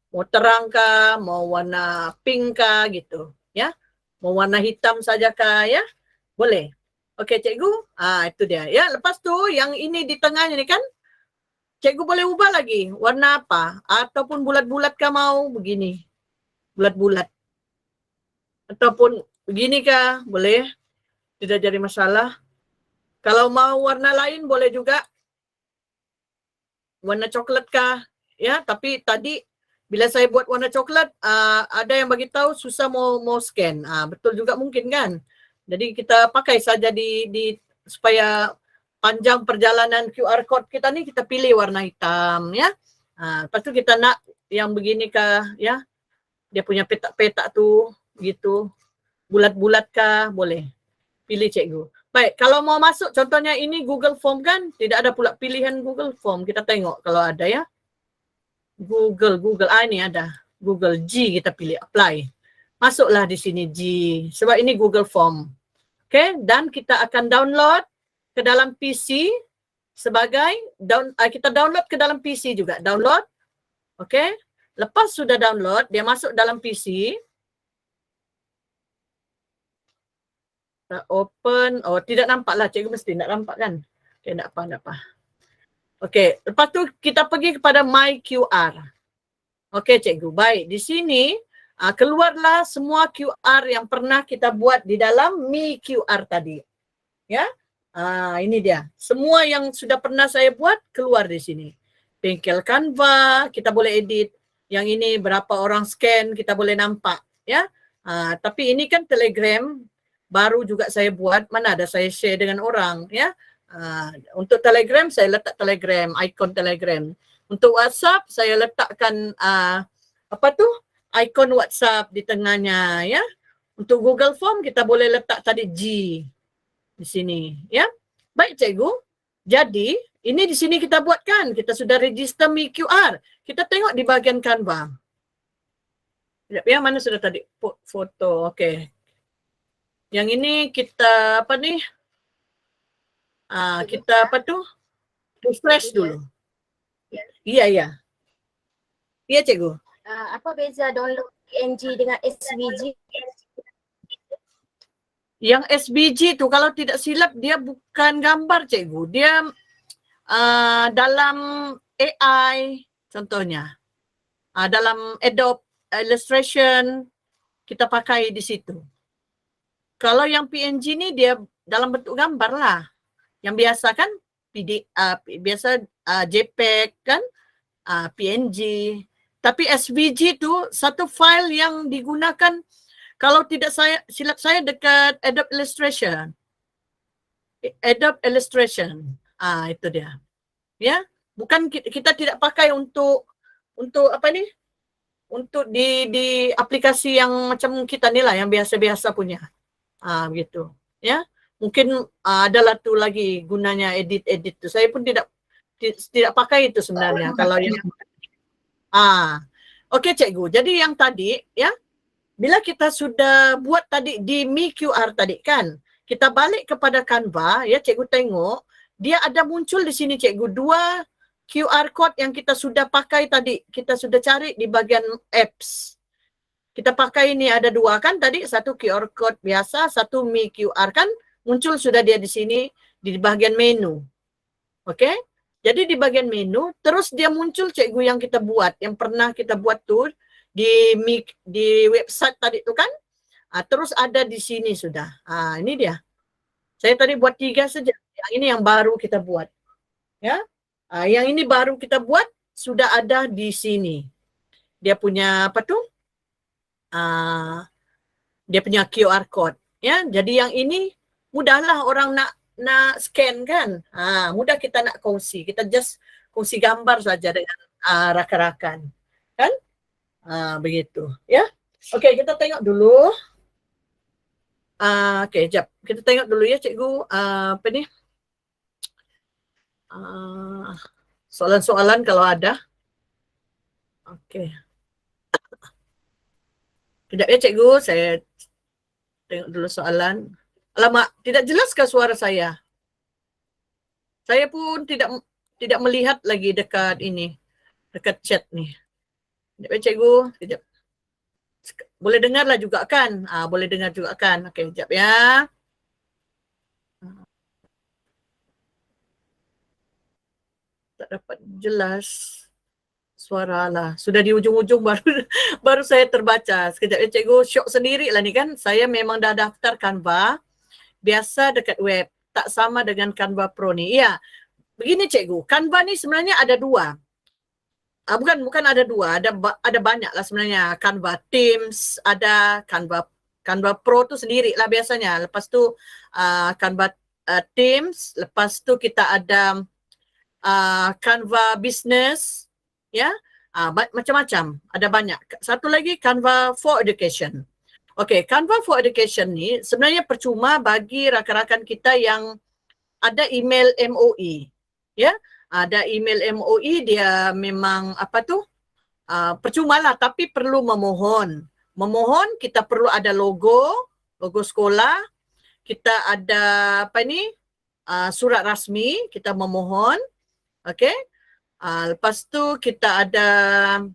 Mau terang kah? Mau warna pink kah? Gitu. Ya. Mau warna hitam saja kah? Ya. Boleh. Okey cikgu. Itu dia. Ya. Lepas tu yang ini di tengahnya ni kan. Cikgu boleh ubah lagi. Warna apa? Ataupun bulat-bulat kah mau? Begini. Bulat-bulat. Ataupun begini kah? Boleh. Tidak jadi masalah. Kalau mau warna lain boleh juga. Warna coklat kah? Ya, tapi tadi bila saya buat warna coklat, ada yang bagi tahu susah mau scan. Betul juga mungkin kan? Jadi kita pakai saja di supaya panjang perjalanan QR code kita ni kita pilih warna hitam ya. Lepas tu kita nak yang begini kah ya? Dia punya petak-petak tu gitu. Bulat-bulat kah? Boleh. Pilih cikgu. Baik, kalau mau masuk contohnya ini Google Form kan? Tidak ada pula pilihan Google Form. Kita tengok kalau ada ya. Google. Ini ada. Google G kita pilih apply. Masuklah di sini G. Sebab ini Google Form. Okey, dan kita akan download ke dalam PC sebagai kita download ke dalam PC juga. Download. Okey. Lepas sudah download, dia masuk dalam PC. Kita open. Oh, tidak nampak lah. Cikgu mesti nak nampak kan? Okey, tak apa. Okey, lepas tu kita pergi kepada My QR. Okey cikgu, baik. Di sini keluarlah semua QR yang pernah kita buat di dalam Mi QR tadi. Ya, Ini dia. Semua yang sudah pernah saya buat keluar di sini. Bengkel Canva, kita boleh edit. Yang ini berapa orang scan, kita boleh nampak. Ya. Tapi ini kan Telegram, baru juga saya buat. Mana ada saya share dengan orang. Ya. Untuk Telegram, saya letak Telegram, ikon Telegram. Untuk WhatsApp, saya letakkan ikon WhatsApp di tengahnya. Ya. Untuk Google Form, kita boleh letak tadi G di sini, ya. Baik cikgu. Jadi, ini di sini kita buatkan. Kita sudah register MiQR. Kita tengok di bahagian Canva. Sekejap ya, mana sudah tadi foto. Okey. Yang ini kita kita refresh dulu. Iya, iya. Iya cikgu. Apa beza download PNG dengan SVG? Yang SVG tu kalau tidak silap dia bukan gambar cikgu. Dia dalam AI contohnya. Dalam Adobe Illustration kita pakai di situ. Kalau yang PNG ni dia dalam bentuk gambar lah. Yang biasa kan biasa JPEG kan, PNG. Tapi SVG tu satu file yang digunakan kalau tidak silap saya dekat Adobe Illustration. Adobe Illustration. Itu dia. Ya, bukan kita tidak pakai untuk untuk di aplikasi yang macam kita ni lah, yang biasa-biasa punya. Begitu. Ya. Mungkin adalah tu lagi gunanya edit tu. Saya pun tidak pakai itu sebenarnya kalau yang okey cikgu. Jadi yang tadi ya, bila kita sudah buat tadi di MiQR tadi kan, kita balik kepada Canva, ya cikgu tengok, dia ada muncul di sini cikgu, 2 QR code yang kita sudah pakai tadi. Kita sudah cari di bagian apps. Kita pakai ini ada 2 kan tadi, satu QR code biasa, satu MiQR kan, muncul sudah dia di sini di bagian menu. Okey? Jadi di bagian menu, terus dia muncul cikgu yang kita buat, yang pernah kita buat tu, di website tadi tu kan, terus ada di sini sudah. Ini dia. Saya tadi buat 3 saja. Yang ini yang baru kita buat. Ya, yang ini baru kita buat sudah ada di sini. Dia punya dia punya QR code. Ya, jadi yang ini mudahlah orang nak scan kan. Mudah kita nak kongsi. Kita just kongsi gambar saja dengan rakan-rakan. Kan? Begitu ya. Okey, kita tengok dulu. Okey, jap. Kita tengok dulu ya cikgu, soalan-soalan kalau ada. Okey. Kejap ya cikgu, saya tengok dulu soalan. Alamak, tidak jelas ke suara saya? Saya pun tidak melihat lagi dekat ini, dekat chat ni. Sekejap ya cikgu, sekejap. Boleh dengarlah juga kan? Boleh dengar juga kan? Okey, sekejap ya. Tak dapat jelas suara lah. Sudah di ujung-ujung baru saya terbaca. Sekejap ya cikgu, syok sendiri lah ni kan. Saya memang dah daftar Canva. Biasa dekat web. Tak sama dengan Canva Pro ni. Ya, begini cikgu. Canva ni sebenarnya ada 2. Bukan ada 2, ada banyak lah sebenarnya. Canva Teams, ada Canva Pro tu sendiri lah biasanya. Lepas tu Canva Teams, lepas tu kita ada Canva Business, ya, macam-macam, ada banyak. Satu lagi Canva for Education. Okey, Canva for Education ni sebenarnya percuma bagi rakan-rakan kita yang ada email MOE, ya. Ada email MOE, dia memang percuma lah, tapi perlu memohon. Memohon kita perlu ada logo sekolah, kita ada surat rasmi, kita memohon. Okey. Lepas tu kita ada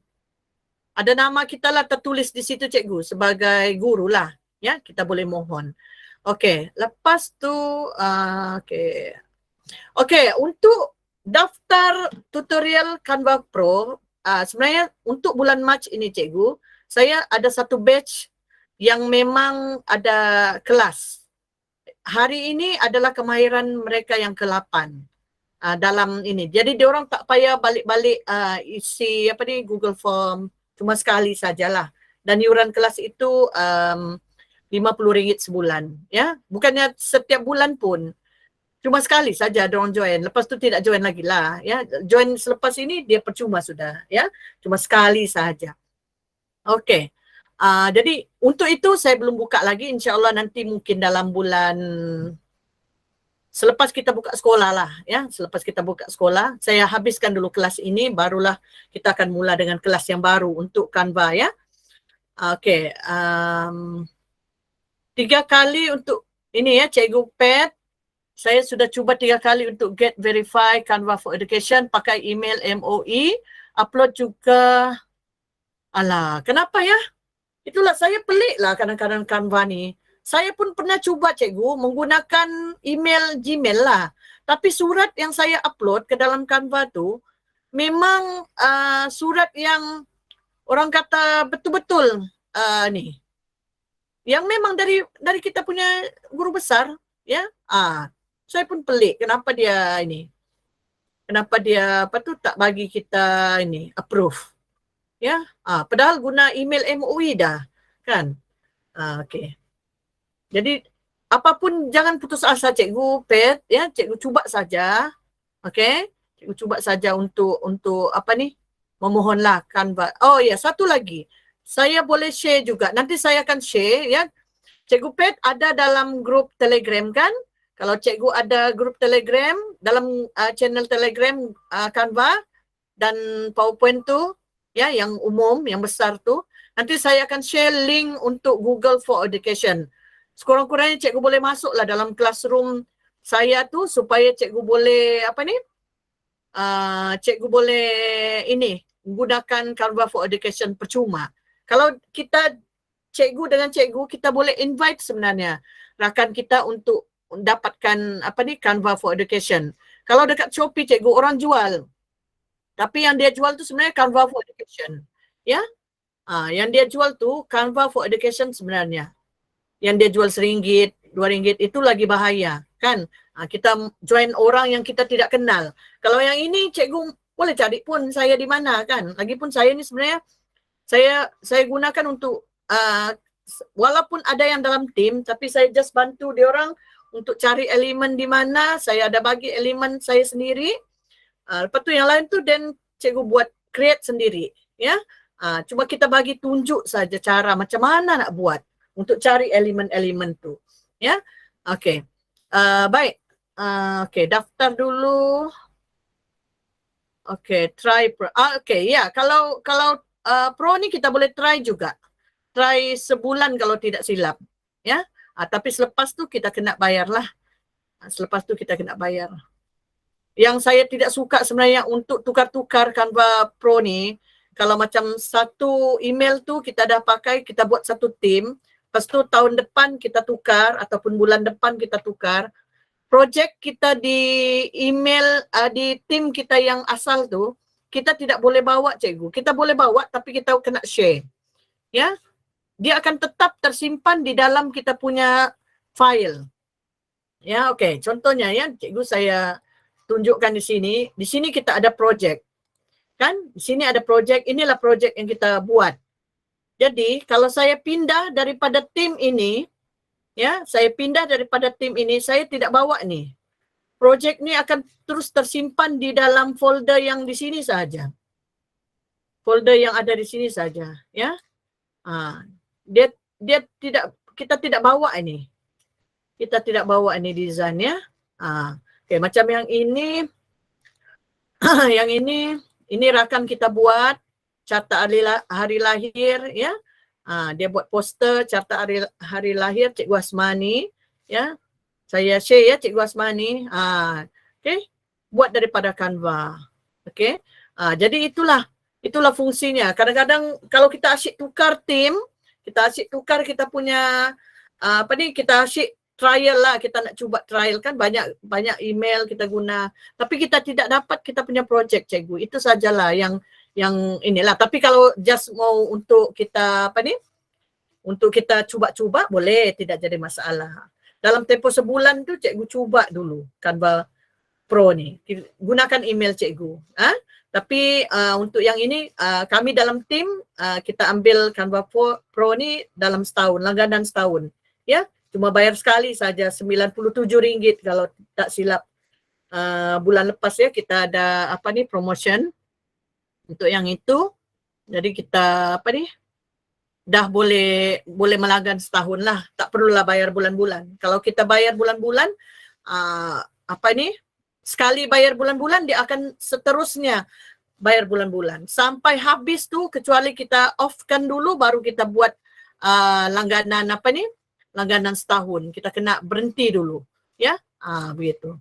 nama kita lah tertulis di situ cikgu sebagai guru lah, ya, kita boleh mohon. Okey, lepas tu okey, untuk daftar tutorial Canva Pro, sebenarnya untuk bulan Mac ini cikgu, saya ada satu batch yang memang ada kelas. hari ini adalah kemahiran mereka yang ke-8 dalam ini. Jadi diorang tak payah balik-balik isi apa ni Google Form, cuma sekali sajalah. Dan iuran kelas itu RM50 sebulan, ya. Bukannya setiap bulan pun. Cuma sekali saja diorang join. Lepas tu tidak join lagi lah, ya. Join selepas ini dia percuma sudah, ya. Cuma sekali saja. Okey. Jadi untuk itu saya belum buka lagi, insya-Allah nanti mungkin dalam bulan selepas kita buka sekolah lah, ya. Selepas kita buka sekolah, saya habiskan dulu kelas ini, barulah kita akan mula dengan kelas yang baru untuk Canva, ya. Okey, 3 kali untuk ini ya, Cikgu Pat. Saya sudah cuba 3 kali untuk get verify Canva for Education pakai email MOE, upload juga. Alah, kenapa ya? Itulah saya pelik lah kadang-kadang Canva ni. Saya pun pernah cuba cikgu menggunakan email Gmail lah. Tapi surat yang saya upload ke dalam Canva tu memang surat yang orang kata betul-betul ni. Yang memang dari kita punya guru besar, ya. Saya pun pelik kenapa dia ini. Kenapa dia apa tu tak bagi kita ini approve. Ya. Padahal guna email MOE dah, kan? Okey. Jadi apapun jangan putus asa cikgu Pat, ya. Cikgu cuba saja. Okey. Cikgu cuba saja untuk apa ni? Memohonlah Canva. Oh ya, satu lagi. Saya boleh share juga. Nanti saya akan share, ya. Cikgu Pat ada dalam grup Telegram, kan? Kalau cikgu ada grup Telegram, dalam channel Telegram Canva dan PowerPoint tu, ya, yang umum, yang besar tu, nanti saya akan share link untuk Google for Education. Sekurang-kurangnya cikgu boleh masuklah dalam classroom saya tu supaya cikgu boleh apa ni? Cikgu boleh ini menggunakan Canva for Education percuma. Kalau kita cikgu dengan cikgu, kita boleh invite sebenarnya rakan kita untuk dapatkan apa ni Canva for Education. Kalau dekat Shopee cikgu orang jual. Tapi yang dia jual tu sebenarnya Canva for Education. Ya? Yang dia jual tu Canva for Education sebenarnya. Yang dia jual RM1, RM2 itu lagi bahaya, kan? Kita join orang yang kita tidak kenal. Kalau yang ini cikgu boleh cari pun saya di mana, kan? Lagipun saya ni sebenarnya saya gunakan untuk walaupun ada yang dalam tim tapi saya just bantu dia orang untuk cari elemen di mana, saya ada bagi elemen saya sendiri. Lepas tu yang lain tu dan cikgu buat create sendiri, ya. Cuma kita bagi tunjuk saja cara macam mana nak buat untuk cari elemen-elemen tu, ya. Okey. Baik. Okey, daftar dulu. Okey, try pro. Okey, ya, kalau pro ni kita boleh try juga. Try sebulan kalau tidak silap, ya. Tapi selepas tu kita kena bayar lah. Selepas tu kita kena bayar. Yang saya tidak suka sebenarnya untuk tukar-tukar Canva Pro ni, kalau macam satu email tu kita dah pakai, kita buat satu tim, lepas tu tahun depan kita tukar ataupun bulan depan kita tukar, projek kita di email, di tim kita yang asal tu, kita tidak boleh bawa cikgu. Kita boleh bawa tapi kita kena share. Ya. Dia akan tetap tersimpan di dalam kita punya file. Ya, okey. Contohnya ya, cikgu saya tunjukkan di sini. Di sini kita ada projek. Kan? Di sini ada projek. Inilah projek yang kita buat. Jadi, kalau saya pindah daripada tim ini, ya, saya pindah daripada tim ini, saya tidak bawa ni. Projek ni akan terus tersimpan di dalam folder yang di sini saja. Folder yang ada di sini saja, ya. Dia tidak, kita tidak bawa ini. Kita tidak bawa ini design, ya. Okey, macam yang ini. Yang ini rakan kita buat carta hari lahir, ya. Dia buat poster carta hari lahir Cikgu Asmani, ya. Saya share ya Cikgu Asmani. Okey. Buat daripada Canva. Okey. Jadi itulah fungsinya. Kadang-kadang kalau kita asyik tukar tim, kita asyik tukar kita punya kita asyik trial lah, kita nak cuba trial kan, banyak email kita guna tapi kita tidak dapat kita punya projek cikgu. Itu sajalah yang inilah. Tapi kalau just mau untuk kita untuk kita cuba-cuba boleh, tidak jadi masalah. dalam tempoh sebulan tu cikgu cuba dulu Canva Pro ni. Gunakan email cikgu. Tapi untuk yang ini kami dalam tim kita ambil Canva Pro ni dalam setahun, langganan setahun. Ya, cuma bayar sekali saja RM97 kalau tak silap. Bulan lepas ya kita ada promotion untuk yang itu. Jadi kita dah boleh melanggan setahun lah. Tak perlulah bayar bulan-bulan. Kalau kita bayar bulan-bulan sekali bayar bulan-bulan dia akan seterusnya bayar bulan-bulan sampai habis tu, kecuali kita off-kan dulu baru kita buat langganan langganan setahun. Kita kena berhenti dulu ya. Begitu.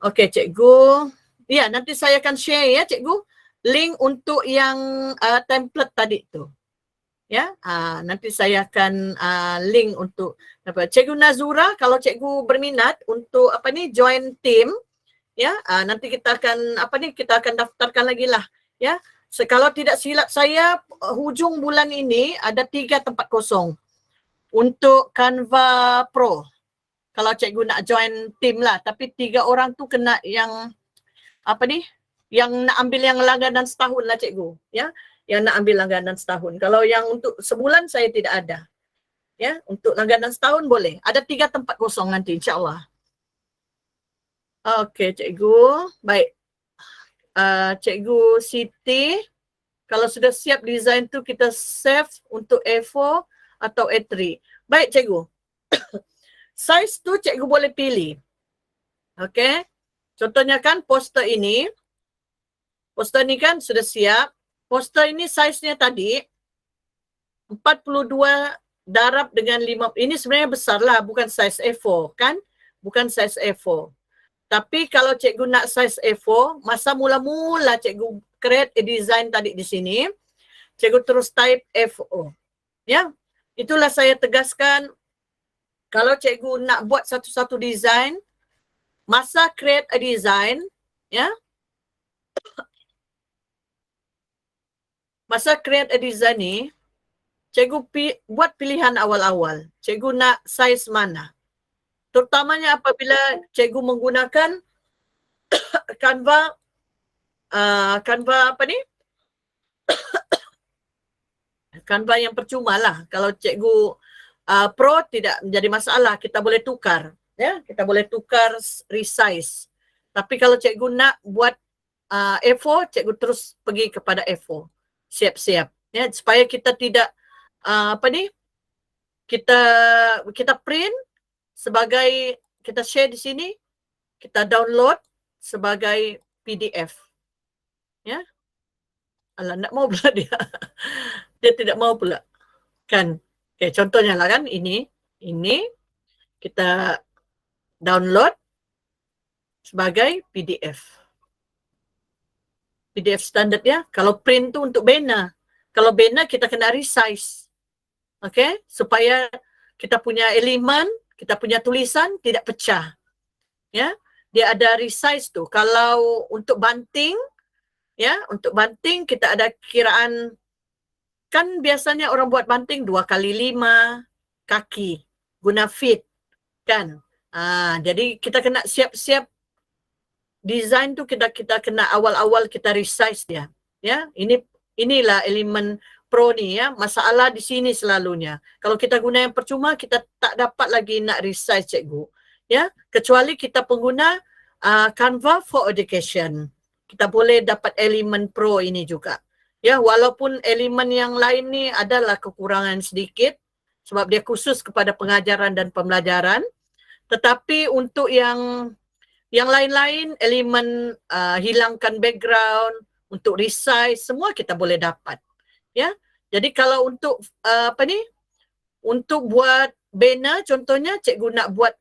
Okey cikgu. Ya, nanti saya akan share ya cikgu link untuk yang template tadi tu. Ya, nanti saya akan link untuk Cikgu Nazura, kalau cikgu berminat untuk join team ya, nanti kita akan kita akan daftarkan lagi lah ya. Kalau tidak silap saya hujung bulan ini ada 3 tempat kosong untuk Canva Pro. Kalau cikgu nak join team lah, tapi 3 orang tu kena yang yang nak ambil yang langganan setahun lah cikgu ya, yang nak ambil langganan setahun. Kalau yang untuk sebulan saya tidak ada ya, untuk langganan setahun boleh. Ada 3 tempat kosong nanti insyaAllah. Okey cikgu, baik. Cikgu Siti, kalau sudah siap design tu kita save untuk A4 atau A3. Baik cikgu. Size tu cikgu boleh pilih. Okey. Contohnya kan poster ini. Poster ni kan sudah siap. Poster ini size-nya tadi 42 darab dengan 5. Ini sebenarnya besar lah, bukan size A4 kan? Bukan size A4. Tapi kalau cikgu nak size A4, masa mula-mula cikgu create a design tadi di sini, cikgu terus type A4. Ya, itulah saya tegaskan. Kalau cikgu nak buat satu-satu design, masa create a design, ya, masa create a design ni, cikgu buat pilihan awal-awal. Cikgu nak size mana? Terutamanya apabila cikgu menggunakan Canva, Canva Canva yang percuma lah. Kalau cikgu Pro tidak menjadi masalah, kita boleh tukar. Ya, kita boleh tukar resize. Tapi kalau cikgu nak buat A4, cikgu terus pergi kepada A4. Siap-siap. Ya, supaya kita tidak kita print sebagai, kita share di sini, kita download sebagai PDF. Ya. Alah, nak mau pula dia. Dia tidak mau pula. Kan. Okay, contohnya lah kan, ini kita download sebagai PDF. PDF standard ya. Kalau print tu untuk banner. Kalau banner kita kena resize. Okay. Supaya kita punya elemen, kita punya tulisan tidak pecah. Ya. Dia ada resize tu. Kalau untuk banting, ya, untuk banting kita ada kiraan, kan biasanya orang buat banting 2x5 kaki guna feet kan. Jadi kita kena siap-siap design tu, kita kena awal-awal kita resize dia. Ya, inilah elemen Pro ni ya. Masalah di sini selalunya. Kalau kita guna yang percuma, kita tak dapat lagi nak resize cikgu. Ya, kecuali kita pengguna Canva for Education. Kita boleh dapat elemen Pro ini juga. Ya, walaupun elemen yang lain ni adalah kekurangan sedikit sebab dia khusus kepada pengajaran dan pembelajaran. Tetapi untuk yang lain-lain, elemen hilangkan background, untuk resize, semua kita boleh dapat. Ya. Jadi kalau untuk untuk buat banner contohnya cikgu nak buat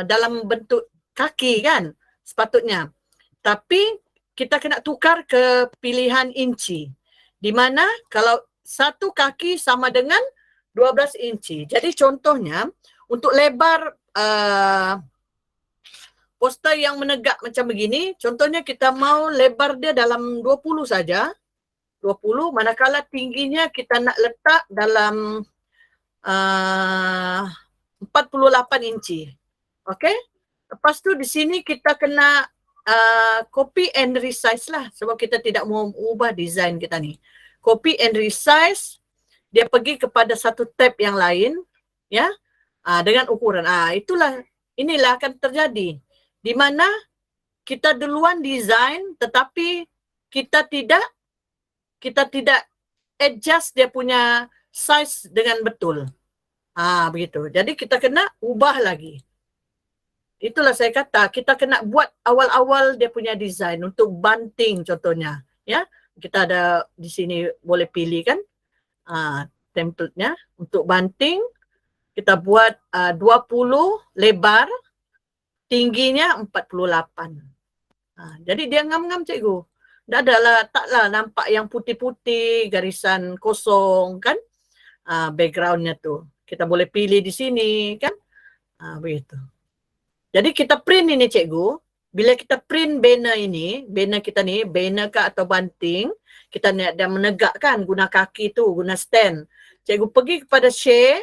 dalam bentuk kaki kan sepatutnya. Tapi kita kena tukar ke pilihan inci. Di mana kalau satu kaki sama dengan 12 inci. Jadi contohnya untuk lebar poster yang menegak macam begini, contohnya kita mau lebar dia dalam 20 saja. 20, manakala tingginya kita nak letak dalam 48 inci. Okey? Lepas tu di sini kita kena copy and resize lah sebab kita tidak mau ubah design kita ni. Copy and resize, dia pergi kepada satu tab yang lain, ya, dengan ukuran. Inilah akan terjadi di mana kita duluan design tetapi kita tidak adjust dia punya size dengan betul. Begitu. Jadi kita kena ubah lagi. Itulah saya kata kita kena buat awal-awal dia punya design untuk banting contohnya, ya. Kita ada di sini boleh pilih kan template-nya untuk banting. Kita buat 20 lebar, tingginya 48. Jadi dia ngam-ngam cikgu. Taklah nampak yang putih-putih, garisan kosong kan. Backgroundnya tu. Kita boleh pilih di sini kan. Begitu. Jadi kita print ini cikgu, bila kita print banner ini, banner kita ni, banner ke atau banting, kita nak dah menegakkan guna kaki tu, guna stand. Cikgu pergi kepada share,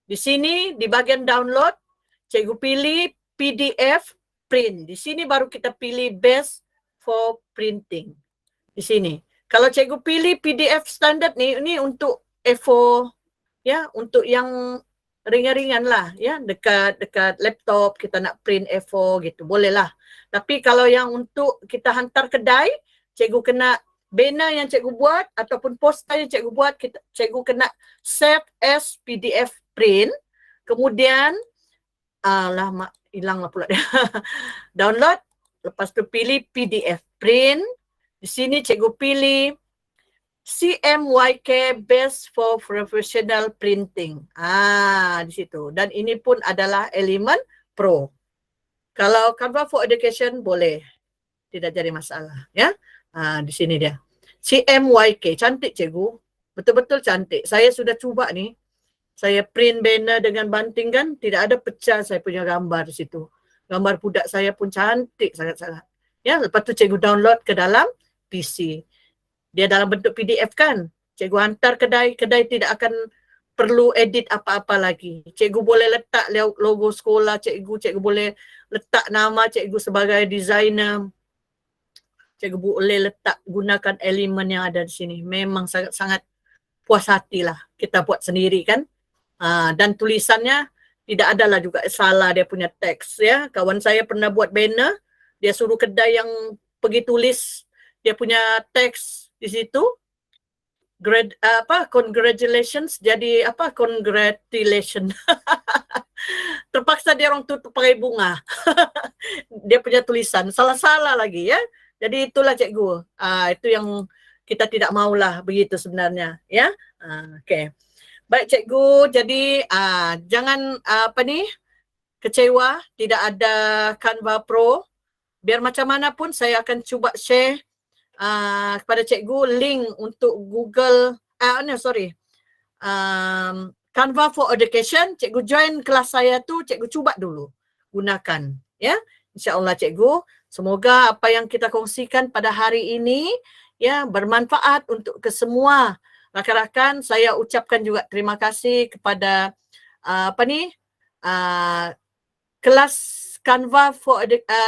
di sini di bahagian download, cikgu pilih PDF print. Di sini baru kita pilih best for printing. Di sini. Kalau cikgu pilih PDF standard ni, ini untuk A4, ya, untuk yang ringan-ringan lah, ya, dekat laptop kita nak print A4 gitu, boleh lah. Tapi kalau yang untuk kita hantar kedai, cikgu kena banner yang cikgu buat ataupun poster yang cikgu buat, cikgu kena save as PDF print, kemudian hilang lah pula dia. Download, lepas tu pilih PDF print, di sini cikgu pilih CMYK Best for Professional Printing. Di situ. Dan ini pun adalah Element Pro. Kalau Canva for Education boleh. Tidak jadi masalah, ya. Di sini dia. CMYK, cantik cikgu. Betul-betul cantik. Saya sudah cuba ni. Saya print banner dengan banting kan, tidak ada pecah saya punya gambar di situ. Gambar budak saya pun cantik sangat-sangat. Ya, lepas tu cikgu download ke dalam PC. Dia dalam bentuk PDF kan. Cikgu hantar kedai tidak akan perlu edit apa-apa lagi. Cikgu boleh letak logo sekolah cikgu boleh letak nama cikgu sebagai designer. Cikgu boleh letak gunakan elemen yang ada di sini. Memang sangat-sangat puas hatilah kita buat sendiri kan. Dan tulisannya tidak adalah juga salah dia punya teks, ya. Kawan saya pernah buat banner, dia suruh kedai yang pergi tulis dia punya teks di situ, congratulations, jadi congratulations. Terpaksa dia orang tutup pakai bunga. Dia punya tulisan salah-salah lagi, ya. Jadi itulah cikgu. Itu yang kita tidak maulah begitu sebenarnya, ya. Okey. Baik cikgu, jadi jangan kecewa tidak ada Canva Pro. Biar macam mana pun saya akan cuba share kepada cikgu link untuk Google, Canva for Education. Cikgu join kelas saya tu, cikgu cuba dulu gunakan, ya. InsyaAllah cikgu, semoga apa yang kita kongsikan pada hari ini, ya, bermanfaat untuk kesemua rakan-rakan. Saya ucapkan juga terima kasih kepada kelas Canva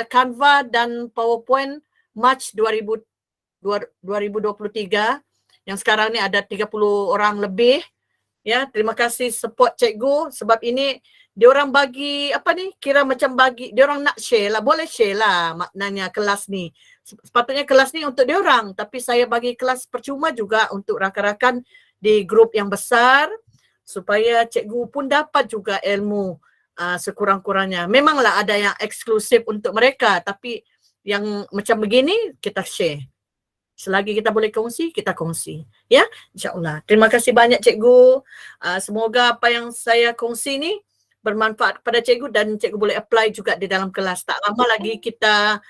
Canva dan PowerPoint March 2023 yang sekarang ni ada 30 orang lebih, ya. Terima kasih support cikgu, sebab ini diorang bagi kira macam bagi diorang nak share lah, boleh share lah maknanya kelas ni. Sepatutnya kelas ni untuk diorang, tapi saya bagi kelas percuma juga untuk rakan-rakan di grup yang besar supaya cikgu pun dapat juga ilmu sekurang-kurangnya. Memanglah ada yang eksklusif untuk mereka, tapi yang macam begini kita share. Selagi kita boleh kongsi, kita kongsi. Ya, insyaAllah. Terima kasih banyak cikgu. Semoga apa yang saya kongsi ni bermanfaat kepada cikgu dan cikgu boleh apply juga di dalam kelas. Tak lama lagi kita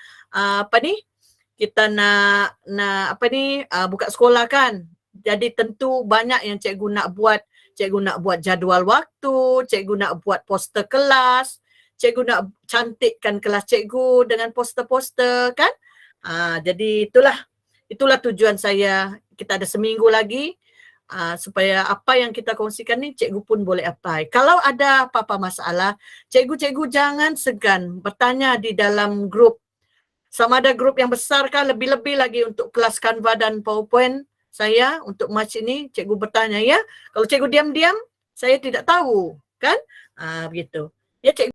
kita nak buka sekolah kan. Jadi tentu banyak yang cikgu nak buat. Cikgu nak buat jadual waktu, cikgu nak buat poster kelas, cikgu nak cantikkan kelas cikgu dengan poster-poster kan. Jadi itulah tujuan saya. Kita ada seminggu lagi supaya apa yang kita kongsikan ni cikgu pun boleh apply. Kalau ada apa-apa masalah, cikgu-cikgu jangan segan bertanya di dalam grup. Sama ada grup yang besar kah, lebih-lebih lagi untuk kelas Canva dan PowerPoint saya untuk March ini, cikgu bertanya ya. Kalau cikgu diam-diam, saya tidak tahu, kan? Begitu. Ya, cikgu